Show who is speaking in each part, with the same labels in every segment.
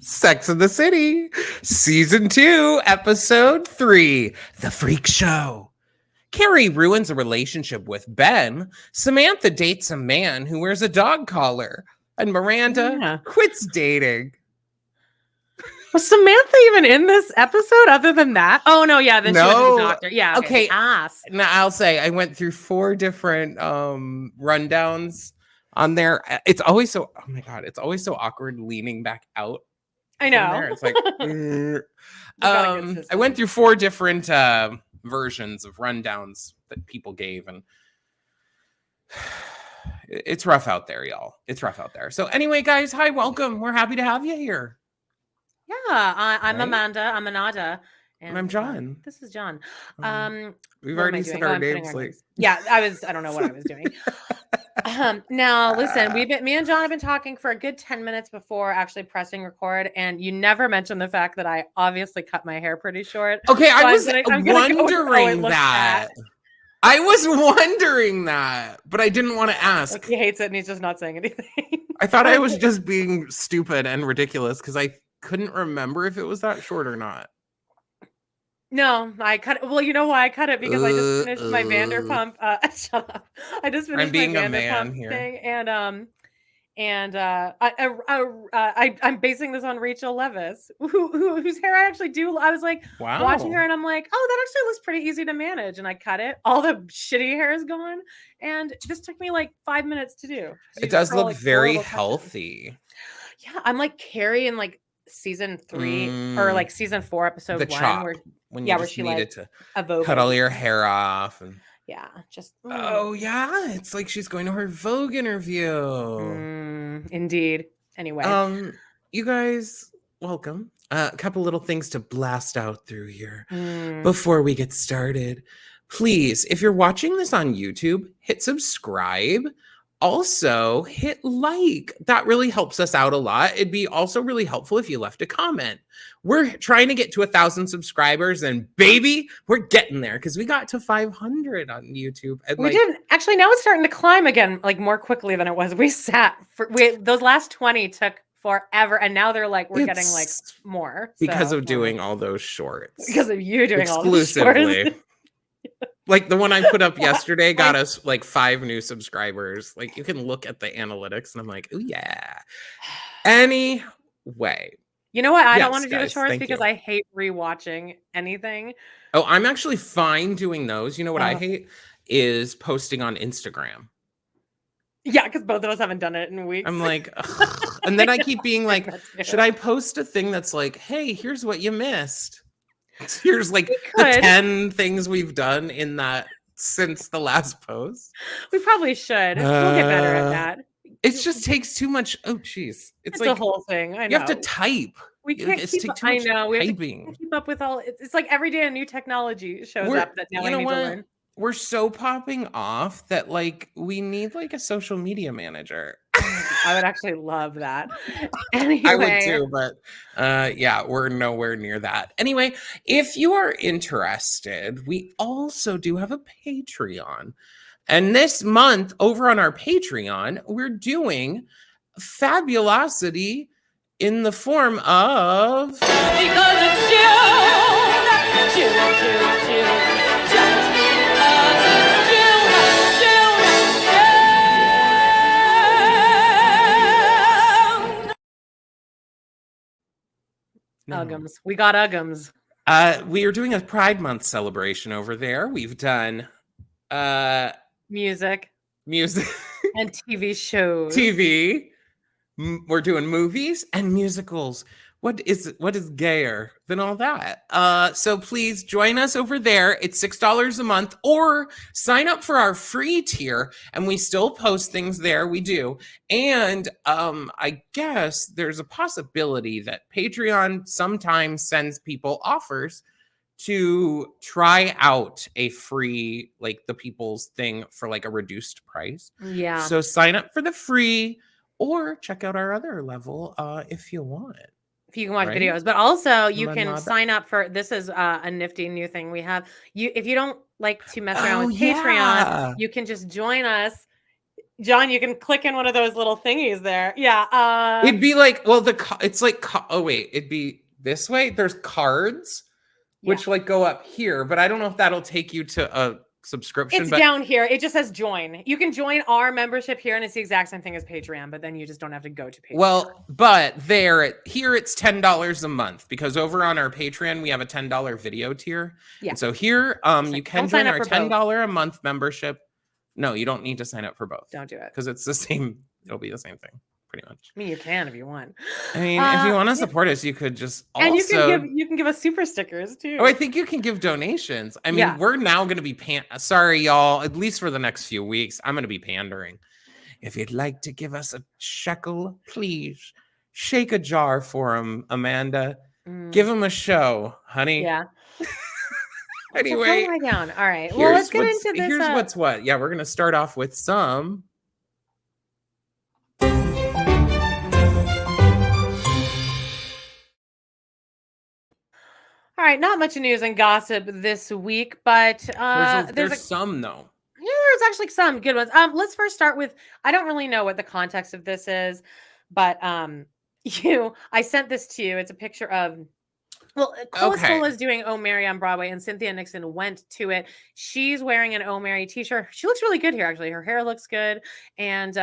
Speaker 1: Sex and the City, Season 2, Episode 3, The Freak Show. Carrie ruins a relationship with Ben. Samantha dates a man who wears a dog collar. And Miranda quits dating.
Speaker 2: Was Samantha even in this episode other than that? Oh, no, yeah. Then she was the doctor. Yeah,
Speaker 1: okay.
Speaker 2: Ass.
Speaker 1: Now, I'll say I went through 4 different rundowns on there. It's always so, oh my God, it's always so awkward leaning back out.
Speaker 2: I know.
Speaker 1: There. It's like, I went through 4 different versions of rundowns that people gave, and it's rough out there, y'all. It's rough out there. So anyway, guys, hi, welcome. We're happy to have you here.
Speaker 2: Yeah, I'm Amanda. I'm Anada.
Speaker 1: And I'm John.
Speaker 2: This is John.
Speaker 1: We've already said our names.
Speaker 2: Yeah, I don't know what I was doing. Now, listen, me and John have been talking for a good 10 minutes before actually pressing record, and you never mentioned the fact that I obviously cut my hair pretty short.
Speaker 1: Okay, so I was wondering that. I was wondering that, but I didn't want to ask.
Speaker 2: Look, he hates it, and he's just not saying anything.
Speaker 1: I thought I was just being stupid and ridiculous because I couldn't remember if it was that short or not.
Speaker 2: No, I cut it. Well, you know why I cut it? Because I just finished my Vanderpump. Shut up. I just finished my Vanderpump thing, and I'm basing this on Rachel Leviss, whose hair I actually do. I was like watching her, and I'm like, oh, that actually looks pretty easy to manage. And I cut it. All the shitty hair is gone, and this took me like 5 minutes to do.
Speaker 1: It does look very healthy.
Speaker 2: Yeah, I'm like Carrie in like season 3 or like season 4, episode 1,
Speaker 1: chop. When she needed to cut all your hair off and
Speaker 2: just
Speaker 1: yeah, it's like she's going to her Vogue interview.
Speaker 2: Indeed. Anyway,
Speaker 1: you guys, welcome. A couple little things to blast out through here before we get started. Please, if you're watching this on YouTube, hit subscribe. Also, hit like. That really helps us out a lot. It'd be also really helpful if you left a comment. We're trying to get to 1,000 subscribers, and baby, we're getting there because we got to 500 on YouTube. And
Speaker 2: we did. Actually, now it's starting to climb again, like more quickly than it was. We sat for those last 20 took forever, and now they're like we're getting like more
Speaker 1: because of doing all those shorts.
Speaker 2: Because of you doing all those shorts.
Speaker 1: Like the one I put up yesterday got us like 5 new subscribers. Like you can look at the analytics and I'm like, oh yeah. Anyway.
Speaker 2: You know what? I don't want to do the shorts because I hate rewatching anything.
Speaker 1: Oh, I'm actually fine doing those. You know what I hate is posting on Instagram.
Speaker 2: Yeah, because both of us haven't done it in weeks.
Speaker 1: I'm like, ugh. And then I keep being like, should I post a thing that's like, hey, here's what you missed. Here's like the 10 things we've done in that since the last post.
Speaker 2: We probably should. We'll get better at that.
Speaker 1: It just takes too much. Oh, geez.
Speaker 2: It's like the whole thing. I know.
Speaker 1: You have to type.
Speaker 2: We can't keep up. I know. We have to keep up with all. It's like every day a new technology shows up that now I need to learn.
Speaker 1: We're so popping off that like we need like a social media manager.
Speaker 2: I would actually love that. Anyway.
Speaker 1: I would too, but yeah, we're nowhere near that. Anyway, if you are interested, we also do have a Patreon. And this month over on our Patreon, we're doing fabulosity in the form of
Speaker 3: because it's June.
Speaker 2: Uggums. We got Uggums.
Speaker 1: We are doing a Pride Month celebration over there. We've done
Speaker 2: music and TV shows.
Speaker 1: We're doing movies and musicals. What is gayer than all that? So please join us over there. It's $6 a month, or sign up for our free tier, and we still post things there. We do. And I guess there's a possibility that Patreon sometimes sends people offers to try out a free, like the people's thing for like a reduced price.
Speaker 2: Yeah.
Speaker 1: So sign up for the free, or check out our other level if you want.
Speaker 2: If you can watch videos, but also you can sign up for, this is a nifty new thing we have. If you don't like to mess around with Patreon, you can just join us John, you can click in one of those little thingies there. Yeah.
Speaker 1: It'd be like, well, it's like, oh wait, it'd be this way. There's cards, which like go up here, but I don't know if that'll take you to a subscription.
Speaker 2: It's down here. It just says join. You can join our membership here, and it's the exact same thing as Patreon, but then you just don't have to go to Patreon.
Speaker 1: Well, but here it's $10 a month, because over on our Patreon we have a $10 video tier. Yeah. And so here you can join our $10 a month membership. No, you don't need to sign up for both.
Speaker 2: Don't do it.
Speaker 1: Because it's the same. It'll be the same thing, pretty much.
Speaker 2: I mean, you can if you want.
Speaker 1: I mean, if you want to support us, you could just also...
Speaker 2: And you can give us super stickers, too.
Speaker 1: Oh, I think you can give donations. I mean, we're now going to be... Sorry, y'all. At least for the next few weeks, I'm going to be pandering. If you'd like to give us a shekel, please shake a jar for him, Amanda. Give him a show, honey.
Speaker 2: Yeah.
Speaker 1: Anyway,
Speaker 2: so down. All right. Well, let's get into this.
Speaker 1: Here's what's what. Yeah, we're going to start off with some.
Speaker 2: All right. Not much news and gossip this week, but
Speaker 1: there's some, though.
Speaker 2: Yeah, there's actually some good ones. Let's first start with, I don't really know what the context of this is, but I sent this to you. It's a picture of... Well, Cole is doing Oh Mary on Broadway, and Cynthia Nixon went to it. She's wearing an Oh Mary t-shirt. She looks really good here, actually. Her hair looks good, and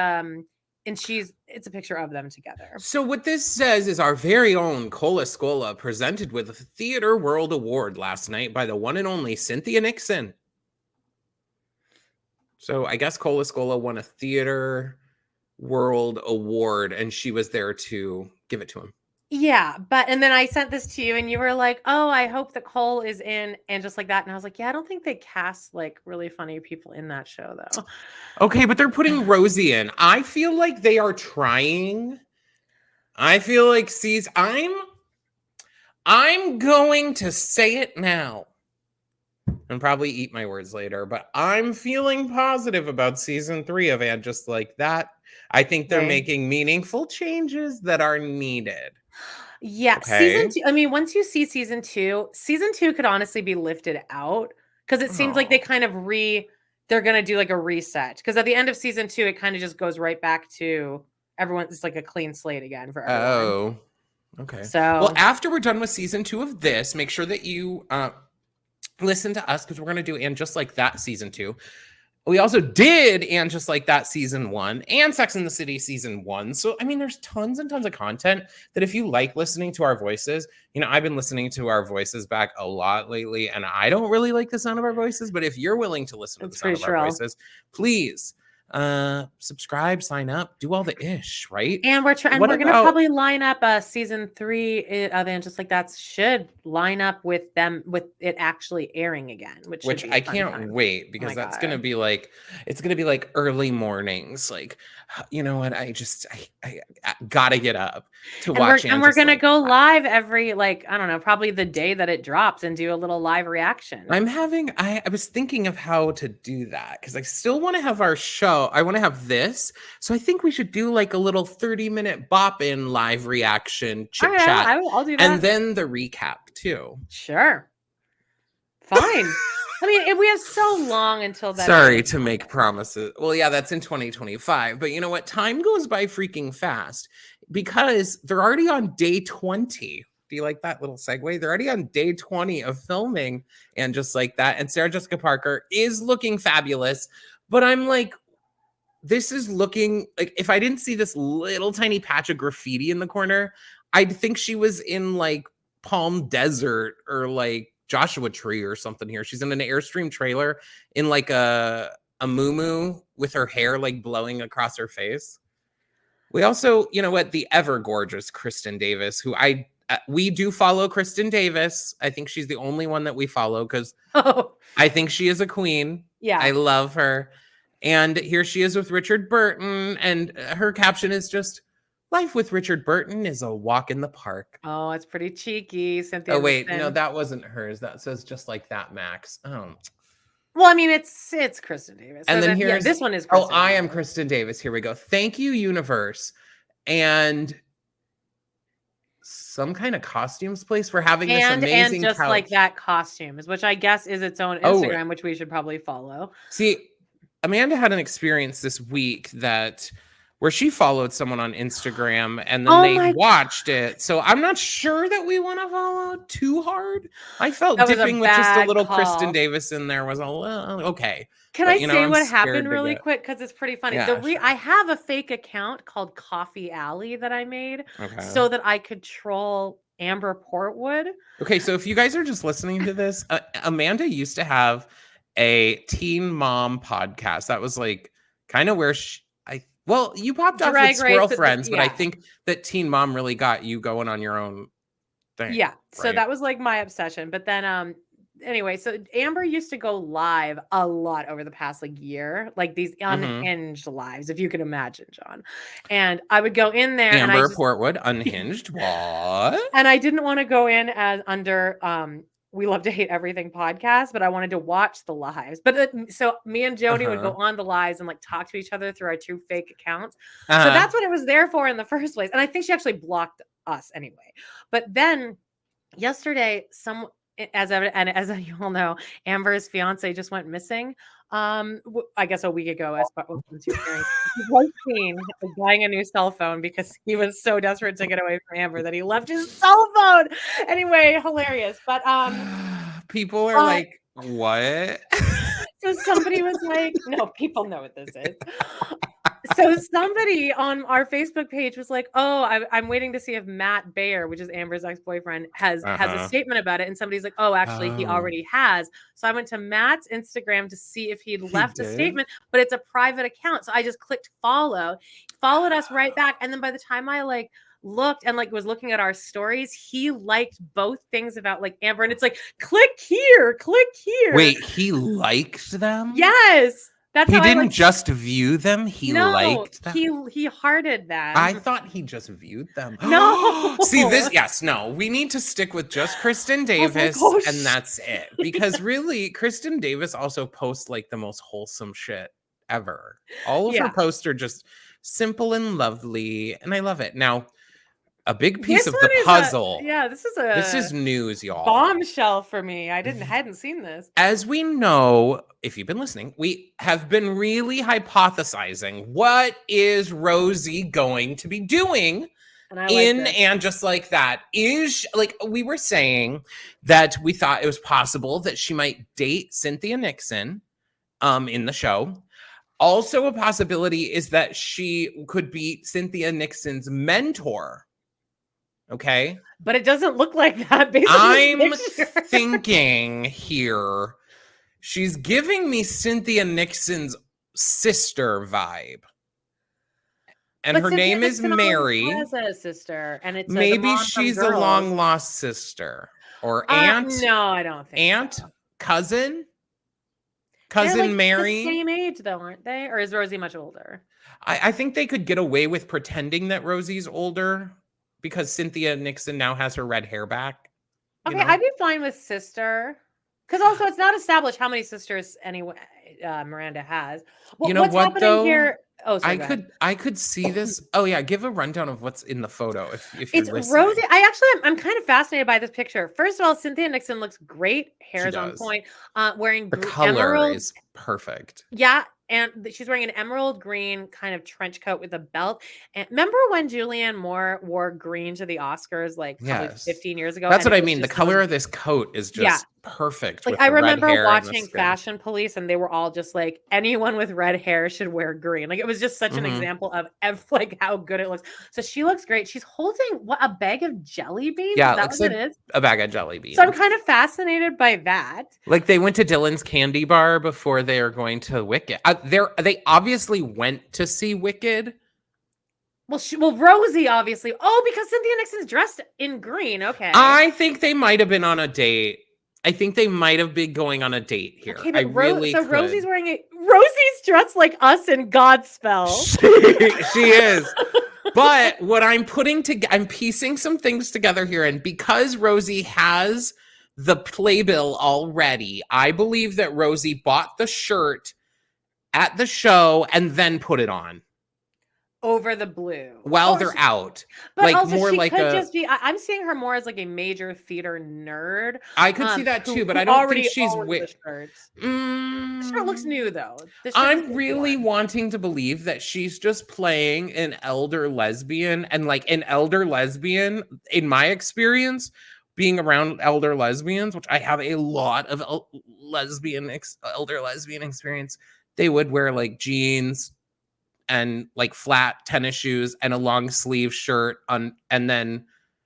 Speaker 2: it's a picture of them together.
Speaker 1: So what this says is our very own Cole Escola presented with a Theater World Award last night by the one and only Cynthia Nixon. So I guess Cole Escola won a Theater World Award, and she was there to give it to him.
Speaker 2: Yeah, and then I sent this to you, and you were like, "Oh, I hope that Cole is in," and just like that. And I was like, "Yeah, I don't think they cast like really funny people in that show, though."
Speaker 1: Okay, but they're putting Rosie in. I feel like they are trying. I feel like I'm going to say it now, and probably eat my words later. But I'm feeling positive about season 3 of And Just Like That. I think they're making meaningful changes that are needed.
Speaker 2: Yeah, season 2. I mean, once you see season 2 could honestly be lifted out, because it seems like they kind of they're gonna do like a reset, because at the end of season 2 it kind of just goes right back to everyone. It's like a clean slate again for everyone.
Speaker 1: Oh, okay.
Speaker 2: So
Speaker 1: well, after we're done with season 2 of this, make sure that you listen to us, because we're gonna do And Just Like That season 2. We also did And Just Like That season 1 and Sex and the City season 1. So, I mean, there's tons and tons of content that if you like listening to our voices, I've been listening to our voices back a lot lately, and I don't really like the sound of our voices, but if you're willing to listen to the sound of our voices, please subscribe, sign up, do all the ish, right?
Speaker 2: And we're gonna probably line up season 3 of And Just Like That should line up with it actually airing again, which
Speaker 1: I can't wait, because that's gonna be like, it's gonna be like early mornings, like, you know what, I gotta get up to watch.
Speaker 2: And we're gonna go live every, like, I don't know, probably the day that it drops, and do a little live reaction.
Speaker 1: I was thinking of how to do that, because I still want to have our show. I want to have this. So I think we should do like a little 30-minute bop-in live reaction chit chat.
Speaker 2: I'll do that.
Speaker 1: And then the recap too.
Speaker 2: Sure. Fine. I mean, we have so long until that.
Speaker 1: Sorry to make promises. Well, yeah, that's in 2025. But you know what? Time goes by freaking fast, because they're already on day 20. Do you like that little segue? They're already on day 20 of filming And Just Like That. And Sarah Jessica Parker is looking fabulous. But I'm like, this is looking like, if I didn't see this little tiny patch of graffiti in the corner, I'd think she was in like Palm Desert or like Joshua Tree or something here. She's in an Airstream trailer in like a muumuu with her hair like blowing across her face. We also, you know what, the ever gorgeous Kristen Davis, who we do follow Kristen Davis. I think she's the only one that we follow, because I think she is a queen.
Speaker 2: Yeah.
Speaker 1: I love her. And here she is with Richard Burton, and her caption is just, "Life with Richard Burton is a walk in the park."
Speaker 2: Oh, it's pretty cheeky, Cynthia.
Speaker 1: Oh, wait, no, that wasn't hers. That says Just Like That, Max. Oh.
Speaker 2: Well, I mean, it's Kristen Davis.
Speaker 1: And then here's
Speaker 2: this one is Kristen
Speaker 1: I am Kristen Davis. Here we go. Thank you, universe. And some kind of costumes place for having this amazing
Speaker 2: And Just
Speaker 1: couch.
Speaker 2: Like That costumes, which I guess is its own Instagram, which we should probably follow.
Speaker 1: See, Amanda had an experience this week where she followed someone on Instagram and then they watched it. So I'm not sure that we want to follow too hard. I felt dipping with just a little Kristen Davis in there was a little okay.
Speaker 2: Can I say what happened really quick? Because it's pretty funny.
Speaker 1: Yeah,
Speaker 2: I have a fake account called Coffee Alley that I made so that I could troll Amber Portwood.
Speaker 1: Okay, so if you guys are just listening to this, Amanda used to have a teen mom podcast. That was like kind of where you popped off with Squirrel Friends, but I think that Teen Mom really got you going on your own thing.
Speaker 2: Yeah, so that was like my obsession. But then, anyway, so Amber used to go live a lot over the past like year, like these unhinged lives, if you can imagine, John. And I would go in there.
Speaker 1: Amber Portwood, unhinged, what?
Speaker 2: And I didn't want to go in as under We Love to Hate Everything podcast, but I wanted to watch the lives. But so me and Joni would go on the lives and like talk to each other through our 2 fake accounts. So that's what it was there for in the first place. And I think she actually blocked us anyway. But then yesterday, as you all know, Amber's fiance just went missing. I guess a week ago, as he was seen buying a new cell phone because he was so desperate to get away from Amber that he left his cell phone. Anyway, hilarious. But
Speaker 1: people are like, what?
Speaker 2: So somebody was like, no, people know what this is. So somebody on our Facebook page was like, oh, I'm waiting to see if Matt Bayer, which is Amber's ex-boyfriend, has a statement about it. And somebody's like, oh, actually, he already has. So I went to Matt's Instagram to see if he'd left a statement, but it's a private account. So I just clicked follow, followed us right back. And then by the time I like looked and like was looking at our stories, he liked both things about like Amber. And it's like, click here.
Speaker 1: Wait, he liked them?
Speaker 2: Yes.
Speaker 1: He didn't just view them. He liked them.
Speaker 2: He hearted them.
Speaker 1: I thought he just viewed them.
Speaker 2: No.
Speaker 1: See this? Yes. No. We need to stick with just Kristen Davis, and that's it. Because really, Kristen Davis also posts like the most wholesome shit ever. All of her posts are just simple and lovely, and I love it. Now, a big piece of the puzzle. This is news, y'all.
Speaker 2: Bombshell for me. I hadn't seen this.
Speaker 1: As we know, if you've been listening, we have been really hypothesizing what is Rosie going to be doing and just like that. We were saying that we thought it was possible that she might date Cynthia Nixon in the show. Also, a possibility is that she could be Cynthia Nixon's mentor. Okay.
Speaker 2: But it doesn't look like that.
Speaker 1: I'm thinking here, she's giving me Cynthia Nixon's sister vibe. And her name is Mary.
Speaker 2: Has a sister, and it's
Speaker 1: maybe she's a long lost sister or aunt.
Speaker 2: No, I don't think
Speaker 1: aunt,
Speaker 2: so.
Speaker 1: cousin
Speaker 2: They're
Speaker 1: Mary.
Speaker 2: The same age though, aren't they? Or is Rosie much older?
Speaker 1: I think they could get away with pretending that Rosie's older. Because Cynthia Nixon now has her red hair back.
Speaker 2: Okay, I'd be fine with sister. Because also it's not established how many sisters anyway Miranda has. Well,
Speaker 1: you know what though?
Speaker 2: Here? Oh, sorry,
Speaker 1: I could see this. Oh yeah, give a rundown of what's in the photo if
Speaker 2: it's
Speaker 1: you're listening.
Speaker 2: Rosie. I'm kind of fascinated by this picture. First of all, Cynthia Nixon looks great. Hair is on point. Wearing
Speaker 1: the color is perfect.
Speaker 2: Yeah. And she's wearing an emerald green kind of trench coat with a belt. And remember when Julianne Moore wore green to the Oscars like probably 15 years ago?
Speaker 1: That's what I mean. The color of this coat is just perfect.
Speaker 2: Like I remember watching Fashion Police and they were all just like, anyone with red hair should wear green. Like it was just such an example of like how good it looks. So she looks great. She's holding a bag of jelly beans?
Speaker 1: Yeah,
Speaker 2: is that what it is?
Speaker 1: A bag of jelly beans.
Speaker 2: So I'm kind of fascinated by that.
Speaker 1: Like they went to Dylan's Candy Bar before they are going to Wicked. They obviously went to see Wicked.
Speaker 2: Well, Rosie obviously. Oh, because Cynthia Nixon's dressed in green. Okay.
Speaker 1: I think they might have been on a date. I think they might have been going on a date here. Okay, but
Speaker 2: Rosie's wearing Rosie's dressed like us in Godspell.
Speaker 1: She is. But what I'm piecing some things together here, and because Rosie has the playbill already, I believe that Rosie bought the shirt at the show and then put it on.
Speaker 2: over the blue
Speaker 1: while they're out.
Speaker 2: But
Speaker 1: like
Speaker 2: also
Speaker 1: more
Speaker 2: she
Speaker 1: like
Speaker 2: could
Speaker 1: a
Speaker 2: just be. I'm seeing her more as like a major theater nerd.
Speaker 1: I could see that too, but I don't think she's
Speaker 2: the shirts. The shirt looks new though.
Speaker 1: I'm really wanting to believe that she's just playing an elder lesbian, and like an elder lesbian, in my experience, being around elder lesbians, which I have a lot of elder lesbian experience, they would wear like jeans and like flat tennis shoes and a long sleeve shirt on, and then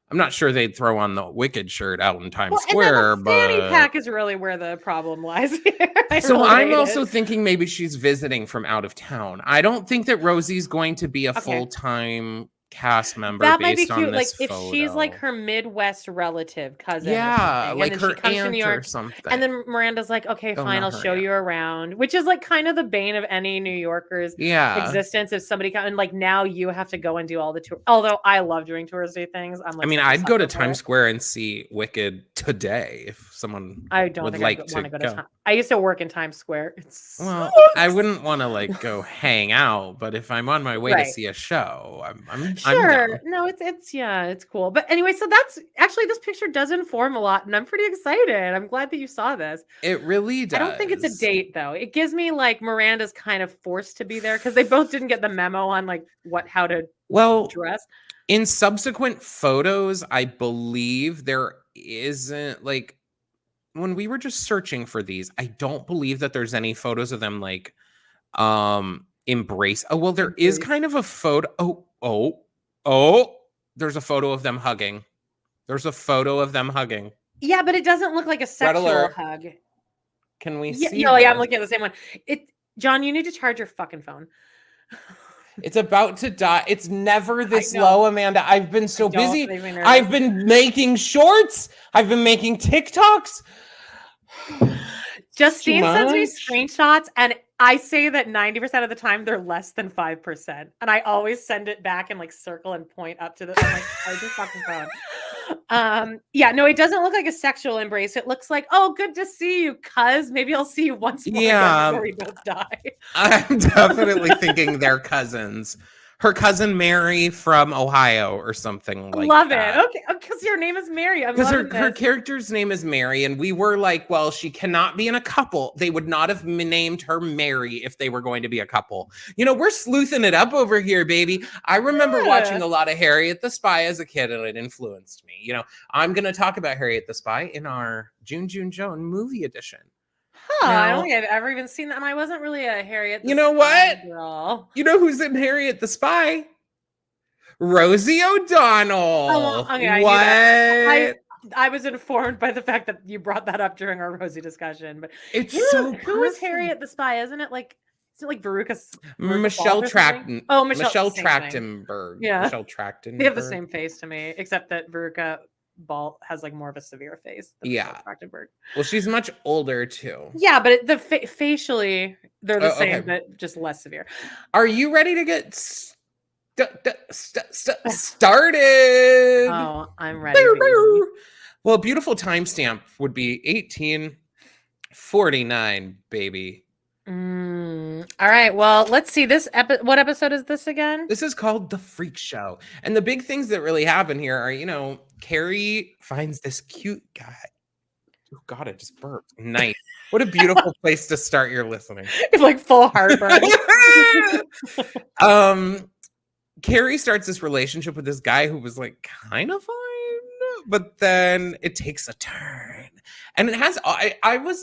Speaker 1: I'm not sure they'd throw on the Wicked shirt out in Times Square,
Speaker 2: and then the fanny pack is really where the problem lies here.
Speaker 1: So I'm also thinking maybe she's visiting from out of town. I don't think that Rosie's going to be a full-time cast member.
Speaker 2: That might be cute.
Speaker 1: Like
Speaker 2: if she's like her Midwest relative cousin,
Speaker 1: yeah, like
Speaker 2: and
Speaker 1: her
Speaker 2: she comes
Speaker 1: aunt
Speaker 2: to New York,
Speaker 1: or something.
Speaker 2: And then Miranda's like, okay, fine, I'll show you around, which is like kind of the bane of any New Yorker's existence. If somebody and like now you have to go and do all the tour. Although I love doing touristy things. I'm like,
Speaker 1: I mean, I'd go to Times Square and see Wicked today if someone
Speaker 2: would like to go. I used to work in Times Square.
Speaker 1: I wouldn't want to like go hang out, but if I'm on my way to see a show, I'm
Speaker 2: sure.
Speaker 1: I'm
Speaker 2: no, it's cool. But anyway, so that's actually, this picture does inform a lot, and I'm pretty excited. I'm glad that you saw this.
Speaker 1: It really does.
Speaker 2: I don't think it's a date though. It gives me like Miranda's kind of forced to be there because they both didn't get the memo on like how to dress.
Speaker 1: In subsequent photos, I believe there isn't like, when we were just searching for these, I don't believe that there's any photos of them like embrace. Oh, well, there is kind of a photo. There's a photo of them hugging. There's a photo of them hugging.
Speaker 2: Yeah, but it doesn't look like a sexual hug.
Speaker 1: Can we see?
Speaker 2: No, yeah, I'm looking at the same one. John, you need to charge your fucking phone.
Speaker 1: It's about to die. It's never this low, Amanda. I've been so busy. I've been making shorts. I've been making TikToks.
Speaker 2: Justine sends me screenshots, and I say that 90% of the time they're less than 5%, and I always send it back and like circle and point up to the. I'm like, I just fucking phone. Yeah, no, it doesn't look like a sexual embrace. It looks like, oh, good to see you, cuz maybe I'll see you once more before we both die.
Speaker 1: I'm definitely thinking they're cousins. Her cousin Mary from Ohio or something like
Speaker 2: Love
Speaker 1: that.
Speaker 2: Love it. Okay, because your name is Mary.
Speaker 1: Because her character's name is Mary, and we were like, well, she cannot be in a couple. They would not have named her Mary if they were going to be a couple. You know, we're sleuthing it up over here, baby. I remember watching a lot of Harriet the Spy as a kid, and it influenced me. You know, I'm going to talk about Harriet the Spy in our JOAN movie edition.
Speaker 2: I don't think I've ever even seen that. And I wasn't really a Harriet the
Speaker 1: You know what?
Speaker 2: Girl.
Speaker 1: You know who's in Harriet the Spy? Rosie O'Donnell.
Speaker 2: Oh, okay, what? I was informed by the fact that you brought that up during our Rosie discussion. But
Speaker 1: it's
Speaker 2: who is Harriet the Spy? Isn't it like Veruca
Speaker 1: Michelle Trachtenberg?
Speaker 2: Oh,
Speaker 1: Michelle Trachtenberg.
Speaker 2: Yeah,
Speaker 1: Michelle Trachtenberg.
Speaker 2: They have the same face to me, except that Veruca Ball has like more of a severe face.
Speaker 1: Well, she's much older too.
Speaker 2: Yeah, but facially they're the same, but just less severe.
Speaker 1: Are you ready to get started?
Speaker 2: Oh, I'm ready.
Speaker 1: Well, a beautiful timestamp would be 1849, baby.
Speaker 2: All right. Well, let's see this. What episode is this again?
Speaker 1: This is called The Freak Show. And the big things that really happen here are, you know, Carrie finds this cute guy. Oh God, I just burped. Nice. What a beautiful place to start your listening.
Speaker 2: It's like full heartburn.
Speaker 1: Carrie starts this relationship with this guy who was like kind of fine, but then it takes a turn. And it has,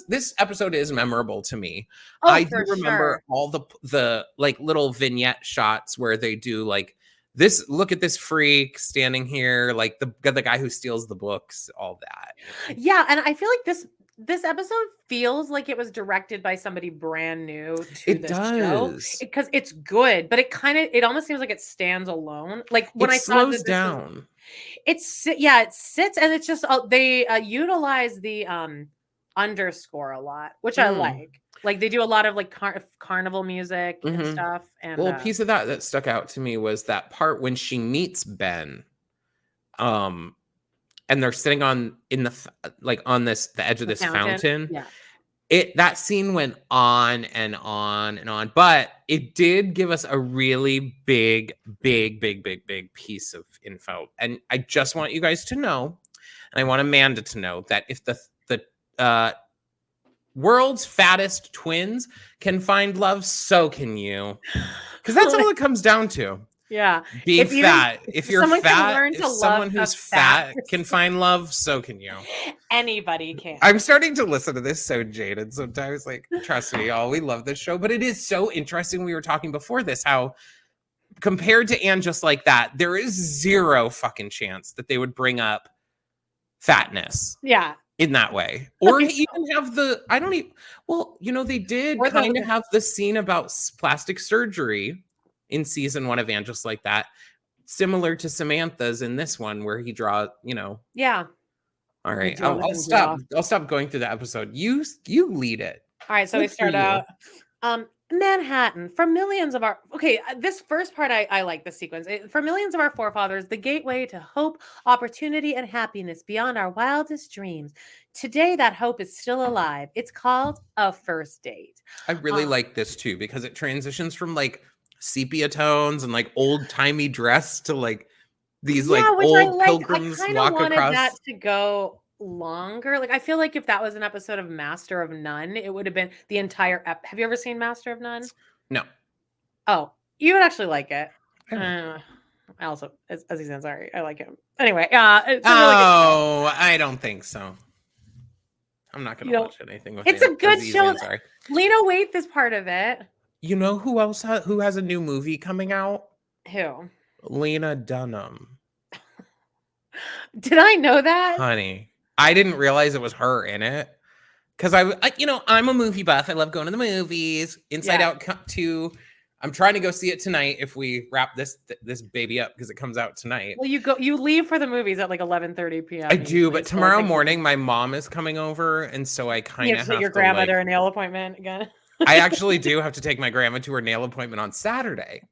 Speaker 1: this episode is memorable to me. I do remember all the like little vignette shots where they do like this, look at this freak standing here, like the guy who steals the books, all that.
Speaker 2: Yeah. And I feel like this episode feels like it was directed by somebody brand new to the show because it's good, but it almost seems like it stands alone. Like when I saw this down. It sits, and it's just they utilize the underscore a lot, which I like. Like they do a lot of like carnival music and stuff. And
Speaker 1: a piece of that stuck out to me was that part when she meets Ben, and they're sitting on the edge of this fountain.
Speaker 2: Yeah.
Speaker 1: that scene went on and on and on, but it did give us a really big piece of info. And I just want you guys to know, and I want Amanda to know, that if the world's fattest twins can find love, so can you. Because that's all it comes down to.
Speaker 2: Yeah.
Speaker 1: Being fat. If you're fat, if someone who's fat can find love, so can you.
Speaker 2: Anybody can.
Speaker 1: I'm starting to listen to this so jaded sometimes. Like, trust me, y'all, we love this show. But it is so interesting. We were talking before this, how compared to And Just Like That, there is zero fucking chance that they would bring up fatness.
Speaker 2: Yeah.
Speaker 1: In that way. Or even have they did kind of have the scene about plastic surgery in season 1 of And Just Like That, similar to Samantha's in this one, where he draws,
Speaker 2: Yeah.
Speaker 1: All right. I'll stop going through the episode. You lead it.
Speaker 2: All right. So we start out. Manhattan, for millions of our this first part I like the sequence. For millions of our forefathers, the gateway to hope, opportunity, and happiness beyond our wildest dreams. Today that hope is still alive. It's called a first date.
Speaker 1: I really like this too, because it transitions from like sepia tones and like old-timey dress to like these old pilgrims walk across.
Speaker 2: That to go longer. Like, I feel like if that was an episode of Master of None, it would have been the entire have you ever seen Master of None?
Speaker 1: No.
Speaker 2: Oh, you would actually like it. I also, Aziz Ansari, I like him. Anyway, it's a really good show.
Speaker 1: I don't think so. I'm not gonna watch anything with
Speaker 2: it's a good
Speaker 1: Aziz
Speaker 2: show.
Speaker 1: Ansari.
Speaker 2: Lena Waithe is part of it.
Speaker 1: You know who else who has a new movie coming out?
Speaker 2: Who?
Speaker 1: Lena Dunham.
Speaker 2: Did I know that?
Speaker 1: Honey, I didn't realize it was her in it. Because I'm a movie buff. I love going to the movies. Inside Out 2. I'm trying to go see it tonight if we wrap this baby up, because it comes out tonight.
Speaker 2: Well, you leave for the movies at like 11:30 p.m.
Speaker 1: I do, but tomorrow morning my mom is coming over, and so I kind of have to
Speaker 2: take your grandma to her nail appointment again.
Speaker 1: I actually do have to take my grandma to her nail appointment on Saturday.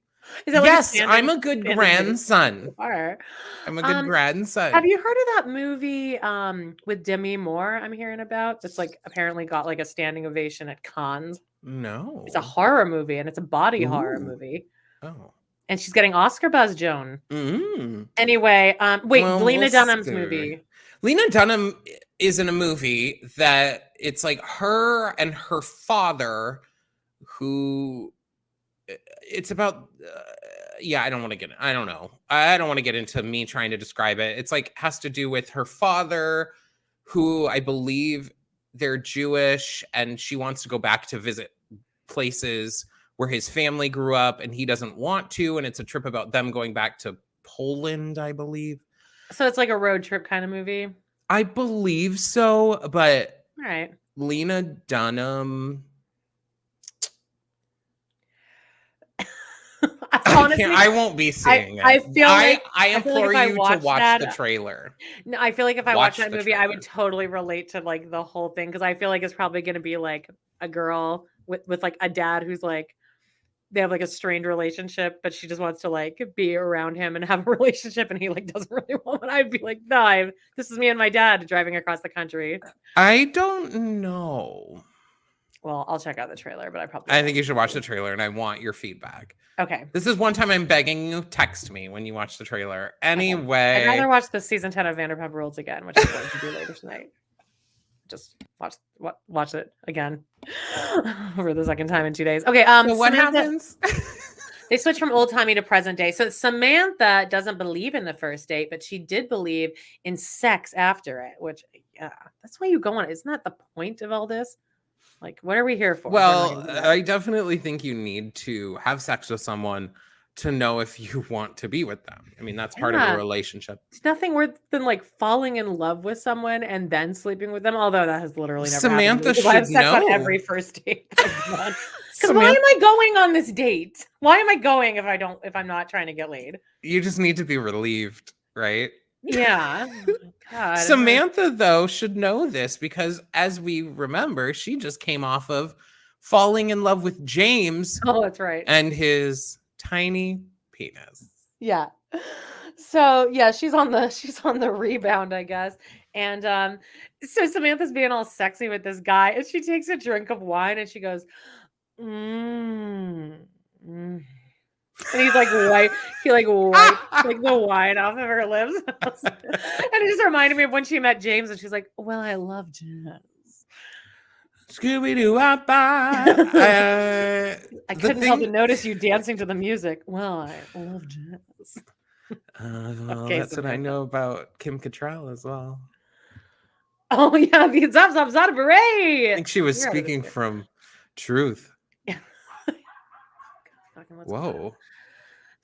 Speaker 2: Yes,
Speaker 1: I'm a good grandson. I'm a good grandson.
Speaker 2: Have you heard of that movie with Demi Moore I'm hearing about? That's like apparently got like a standing ovation at Cannes.
Speaker 1: No.
Speaker 2: It's a horror movie, and it's a body horror movie.
Speaker 1: Oh.
Speaker 2: And she's getting Oscar buzz, Joan.
Speaker 1: Mm.
Speaker 2: Anyway, Lena Dunham's movie.
Speaker 1: Lena Dunham is in a movie that it's like her and her father, who it's about I don't want to get into me trying to describe it. It's like has to do with her father, who I believe they're Jewish, and she wants to go back to visit places where his family grew up, and he doesn't want to, and it's a trip about them going back to Poland, I believe.
Speaker 2: So it's like a road trip kind of movie?
Speaker 1: I believe so, but
Speaker 2: all right.
Speaker 1: Lena Dunham. Honestly, I won't be seeing it.
Speaker 2: I feel like
Speaker 1: I implore you to watch the trailer.
Speaker 2: No, I feel like if I watch that movie, I would totally relate to like the whole thing, because I feel like it's probably going to be like a girl with like a dad who's like, they have like a strained relationship, but she just wants to like be around him and have a relationship, and he like doesn't really want it. I'd be like, no, this is me and my dad driving across the country.
Speaker 1: I don't know.
Speaker 2: Well, I'll check out the trailer, but
Speaker 1: I think you should watch the trailer, and I want your feedback.
Speaker 2: Okay.
Speaker 1: This is one time I'm begging you, text me when you watch the trailer. Anyway.
Speaker 2: I'd rather watch the season 10 of Vanderpump Rules again, which I'm going to do later tonight. Just watch it again for the second time in 2 days. Okay.
Speaker 1: So what happens?
Speaker 2: They switch from old timey to present day. So Samantha doesn't believe in the first date, but she did believe in sex after it, which that's why you go on it. Isn't that the point of all this? Like, what are we here for?
Speaker 1: Well, I definitely think you need to have sex with someone to know if you want to be with them. I mean, that's part of a relationship.
Speaker 2: It's nothing worse than like falling in love with someone and then sleeping with them. Although that has literally never
Speaker 1: Samantha
Speaker 2: happened.
Speaker 1: should
Speaker 2: I have sex
Speaker 1: know.
Speaker 2: on every first date. Because why am I going on this date? Why am I going if I'm not trying to get laid?
Speaker 1: You just need to be relieved, right?
Speaker 2: Yeah. God,
Speaker 1: Samantha, though, should know this, because as we remember, she just came off of falling in love with James.
Speaker 2: Oh, that's right.
Speaker 1: And his tiny penis.
Speaker 2: Yeah. So yeah, she's on the rebound, I guess. And so Samantha's being all sexy with this guy, and she takes a drink of wine and she goes, mm, mm. And he's like white. He like wipes like the wine off of her lips. And it just reminded me of when she met James and she's like, well, I love jazz.
Speaker 1: Scooby-Doo,
Speaker 2: I couldn't help but notice you dancing to the music. Well, I love jazz.
Speaker 1: Well, okay, that's Samantha. What I know about Kim Cattrall as well.
Speaker 2: Oh yeah, the zap zap zap beret.
Speaker 1: I think she was speaking from truth. Yeah. Whoa.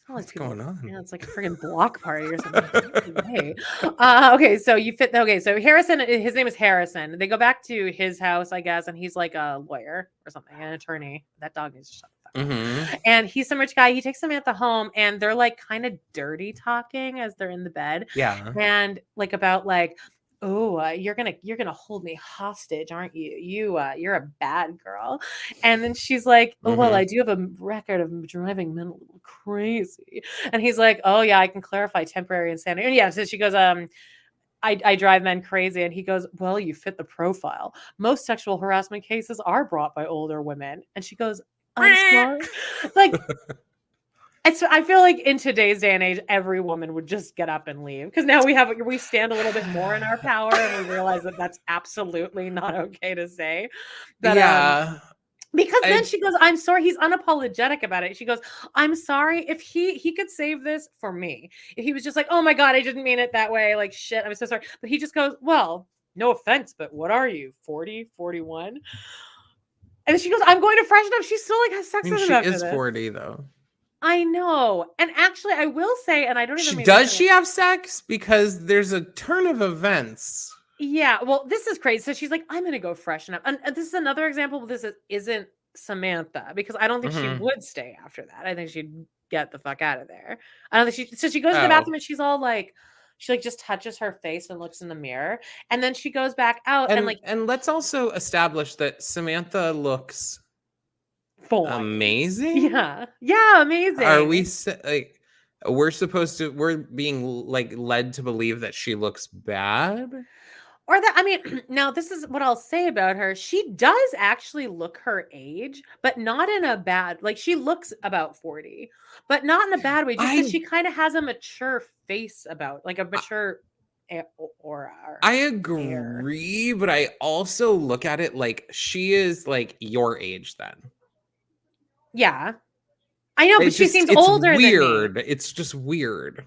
Speaker 1: What's going on?
Speaker 2: Yeah, it's like a friggin' block party or something. Okay, so you fit. Okay, so Harrison, his name is Harrison. They go back to his house, I guess, and he's like a lawyer or something, an attorney. That dog needs to shut the fuck up. And he's some rich guy. He takes Samantha home, and they're like kind of dirty talking as they're in the bed.
Speaker 1: Yeah,
Speaker 2: and like about like, oh, you're gonna hold me hostage, aren't you? You're a bad girl. And then she's like, oh, well, I do have a record of driving men a little crazy. And he's like, oh yeah, I can clarify temporary insanity. And yeah, so she goes, I drive men crazy. And he goes, well, you fit the profile. Most sexual harassment cases are brought by older women. And she goes, I'm sorry. Like, I feel like in today's day and age, every woman would just get up and leave, because now we stand a little bit more in our power, and we realize that that's absolutely not okay to say. But,
Speaker 1: yeah.
Speaker 2: Because then she goes, I'm sorry. He's unapologetic about it. She goes, I'm sorry. If he could save this for me, if he was just like, oh my God, I didn't mean it that way. Like, shit, I'm so sorry. But he just goes, well, no offense, but what are you, 40, 41? And then she goes, I'm going to freshen up. She still like has sex with him after this.
Speaker 1: She is 40 though.
Speaker 2: I know. And actually, I will say, and I don't even mean
Speaker 1: does she have sex? Because there's a turn of events.
Speaker 2: Yeah, well, this is crazy. So she's like, I'm going to go freshen up. And this is another example of this isn't Samantha, because I don't think she would stay after that. I think she'd get the fuck out of there. I don't think so she goes to the bathroom and she's all like, she like just touches her face and looks in the mirror. And then she goes back out and
Speaker 1: let's also establish that Samantha looks amazing.
Speaker 2: Yeah, amazing.
Speaker 1: Are we like we're being like led to believe that she looks bad?
Speaker 2: Or that, I mean, now this is what I'll say about her. She does actually look her age, but not in a bad, like she looks about 40, but not in a bad way. Just that she kind of has a mature face about, like a mature aura.
Speaker 1: I agree, but I also look at it like she is like your age then.
Speaker 2: Yeah. I know, but she seems older
Speaker 1: weird.
Speaker 2: than me.
Speaker 1: It's just weird.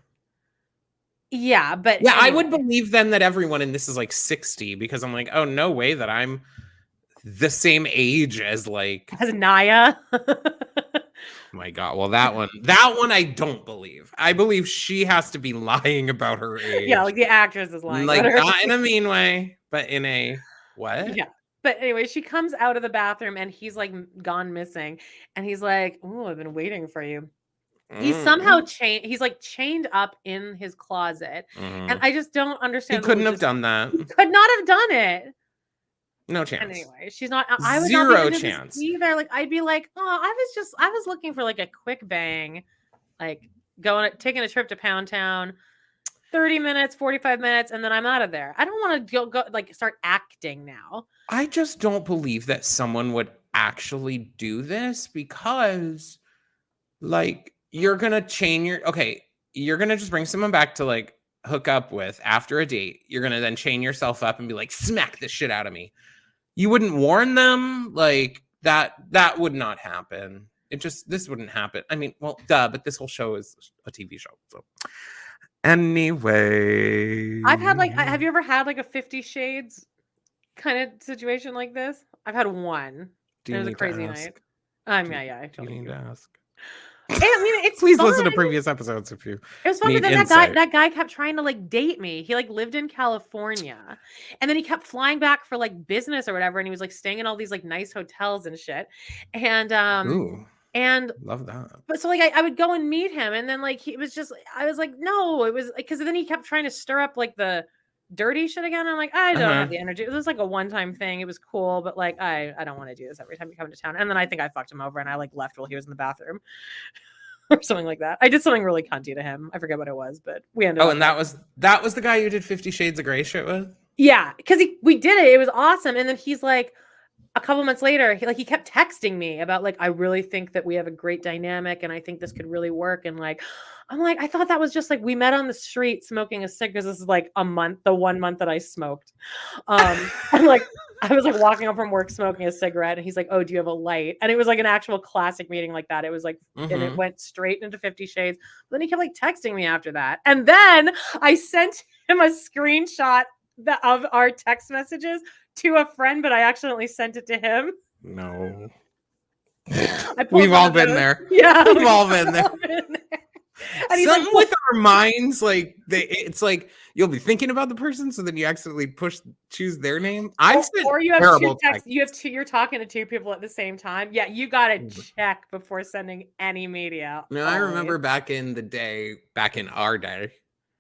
Speaker 2: Yeah, but
Speaker 1: yeah, anyway. I would believe then that everyone in this is like 60, because I'm like, oh, no way that I'm the same age as
Speaker 2: Naya.
Speaker 1: My God. Well, that one I don't believe. I believe she has to be lying about her age.
Speaker 2: Yeah, like the actress is lying.
Speaker 1: Like not in a mean way, but in a what?
Speaker 2: Yeah. But anyway, she comes out of the bathroom and he's like gone missing. And he's like, oh, I've been waiting for you. He's somehow chained. He's like chained up in his closet. And I just don't understand.
Speaker 1: He couldn't have done that.
Speaker 2: He could not have done it.
Speaker 1: No chance.
Speaker 2: And anyway, she's not. I would
Speaker 1: Zero
Speaker 2: not
Speaker 1: chance
Speaker 2: either. Like I'd be like, oh, I was looking for like a quick bang, like taking a trip to Pound Town, 30 minutes, 45 minutes, and then I'm out of there. I don't want to go like start acting now.
Speaker 1: I just don't believe that someone would actually do this, because like you're gonna you're gonna just bring someone back to like hook up with after a date. You're gonna then chain yourself up and be like, smack the shit out of me. You wouldn't warn them, like that would not happen. This wouldn't happen. I mean, well, duh, but this whole show is a TV show. So anyway,
Speaker 2: I've had have you ever had like a 50 Shades kind of situation like this? I've had one. It was a crazy night. Yeah.
Speaker 1: Do you need to ask?
Speaker 2: I mean, it's
Speaker 1: please
Speaker 2: fun.
Speaker 1: Listen to previous episodes if you.
Speaker 2: It was fun, but then that guy kept trying to like date me. He like lived in California, and then he kept flying back for like business or whatever, and he was like staying in all these like nice hotels and shit. And and
Speaker 1: love that.
Speaker 2: But so like I would go and meet him, and then like I was like, no, it was because then he kept trying to stir up like the dirty shit again. I'm like, I don't have the energy. It was like a one-time thing. It was cool, but like I don't want to do this every time you come to town. And then I think I fucked him over and I like left while he was in the bathroom. or something like that. I did something really cunty to him. I forget what it was, but we ended up.
Speaker 1: Oh, and that was the guy you did 50 Shades of Grey shit with?
Speaker 2: Yeah, because we did it. It was awesome. And then he's like, a couple months later, he kept texting me about like, I really think that we have a great dynamic and I think this could really work. And like, I'm like, I thought that was just like we met on the street smoking a cig, because this is like a month, the 1 month that I smoked. And like I was like walking up from work smoking a cigarette, and he's like, oh, do you have a light? And it was like an actual classic meeting like that. It was like, and it went straight into 50 Shades. But then he kept like texting me after that. And then I sent him a screenshot of our text messages to a friend, but I accidentally sent it to him.
Speaker 1: No.
Speaker 2: We've
Speaker 1: all been there.
Speaker 2: Yeah.
Speaker 1: We've all been there. And he's
Speaker 2: something
Speaker 1: like, with our minds, like it's like you'll be thinking about the person, so then you accidentally choose their name. I've sent
Speaker 2: or you have
Speaker 1: terrible
Speaker 2: two texts. You're talking to two people at the same time. Yeah, you gotta check before sending any media.
Speaker 1: No, I remember back in our day,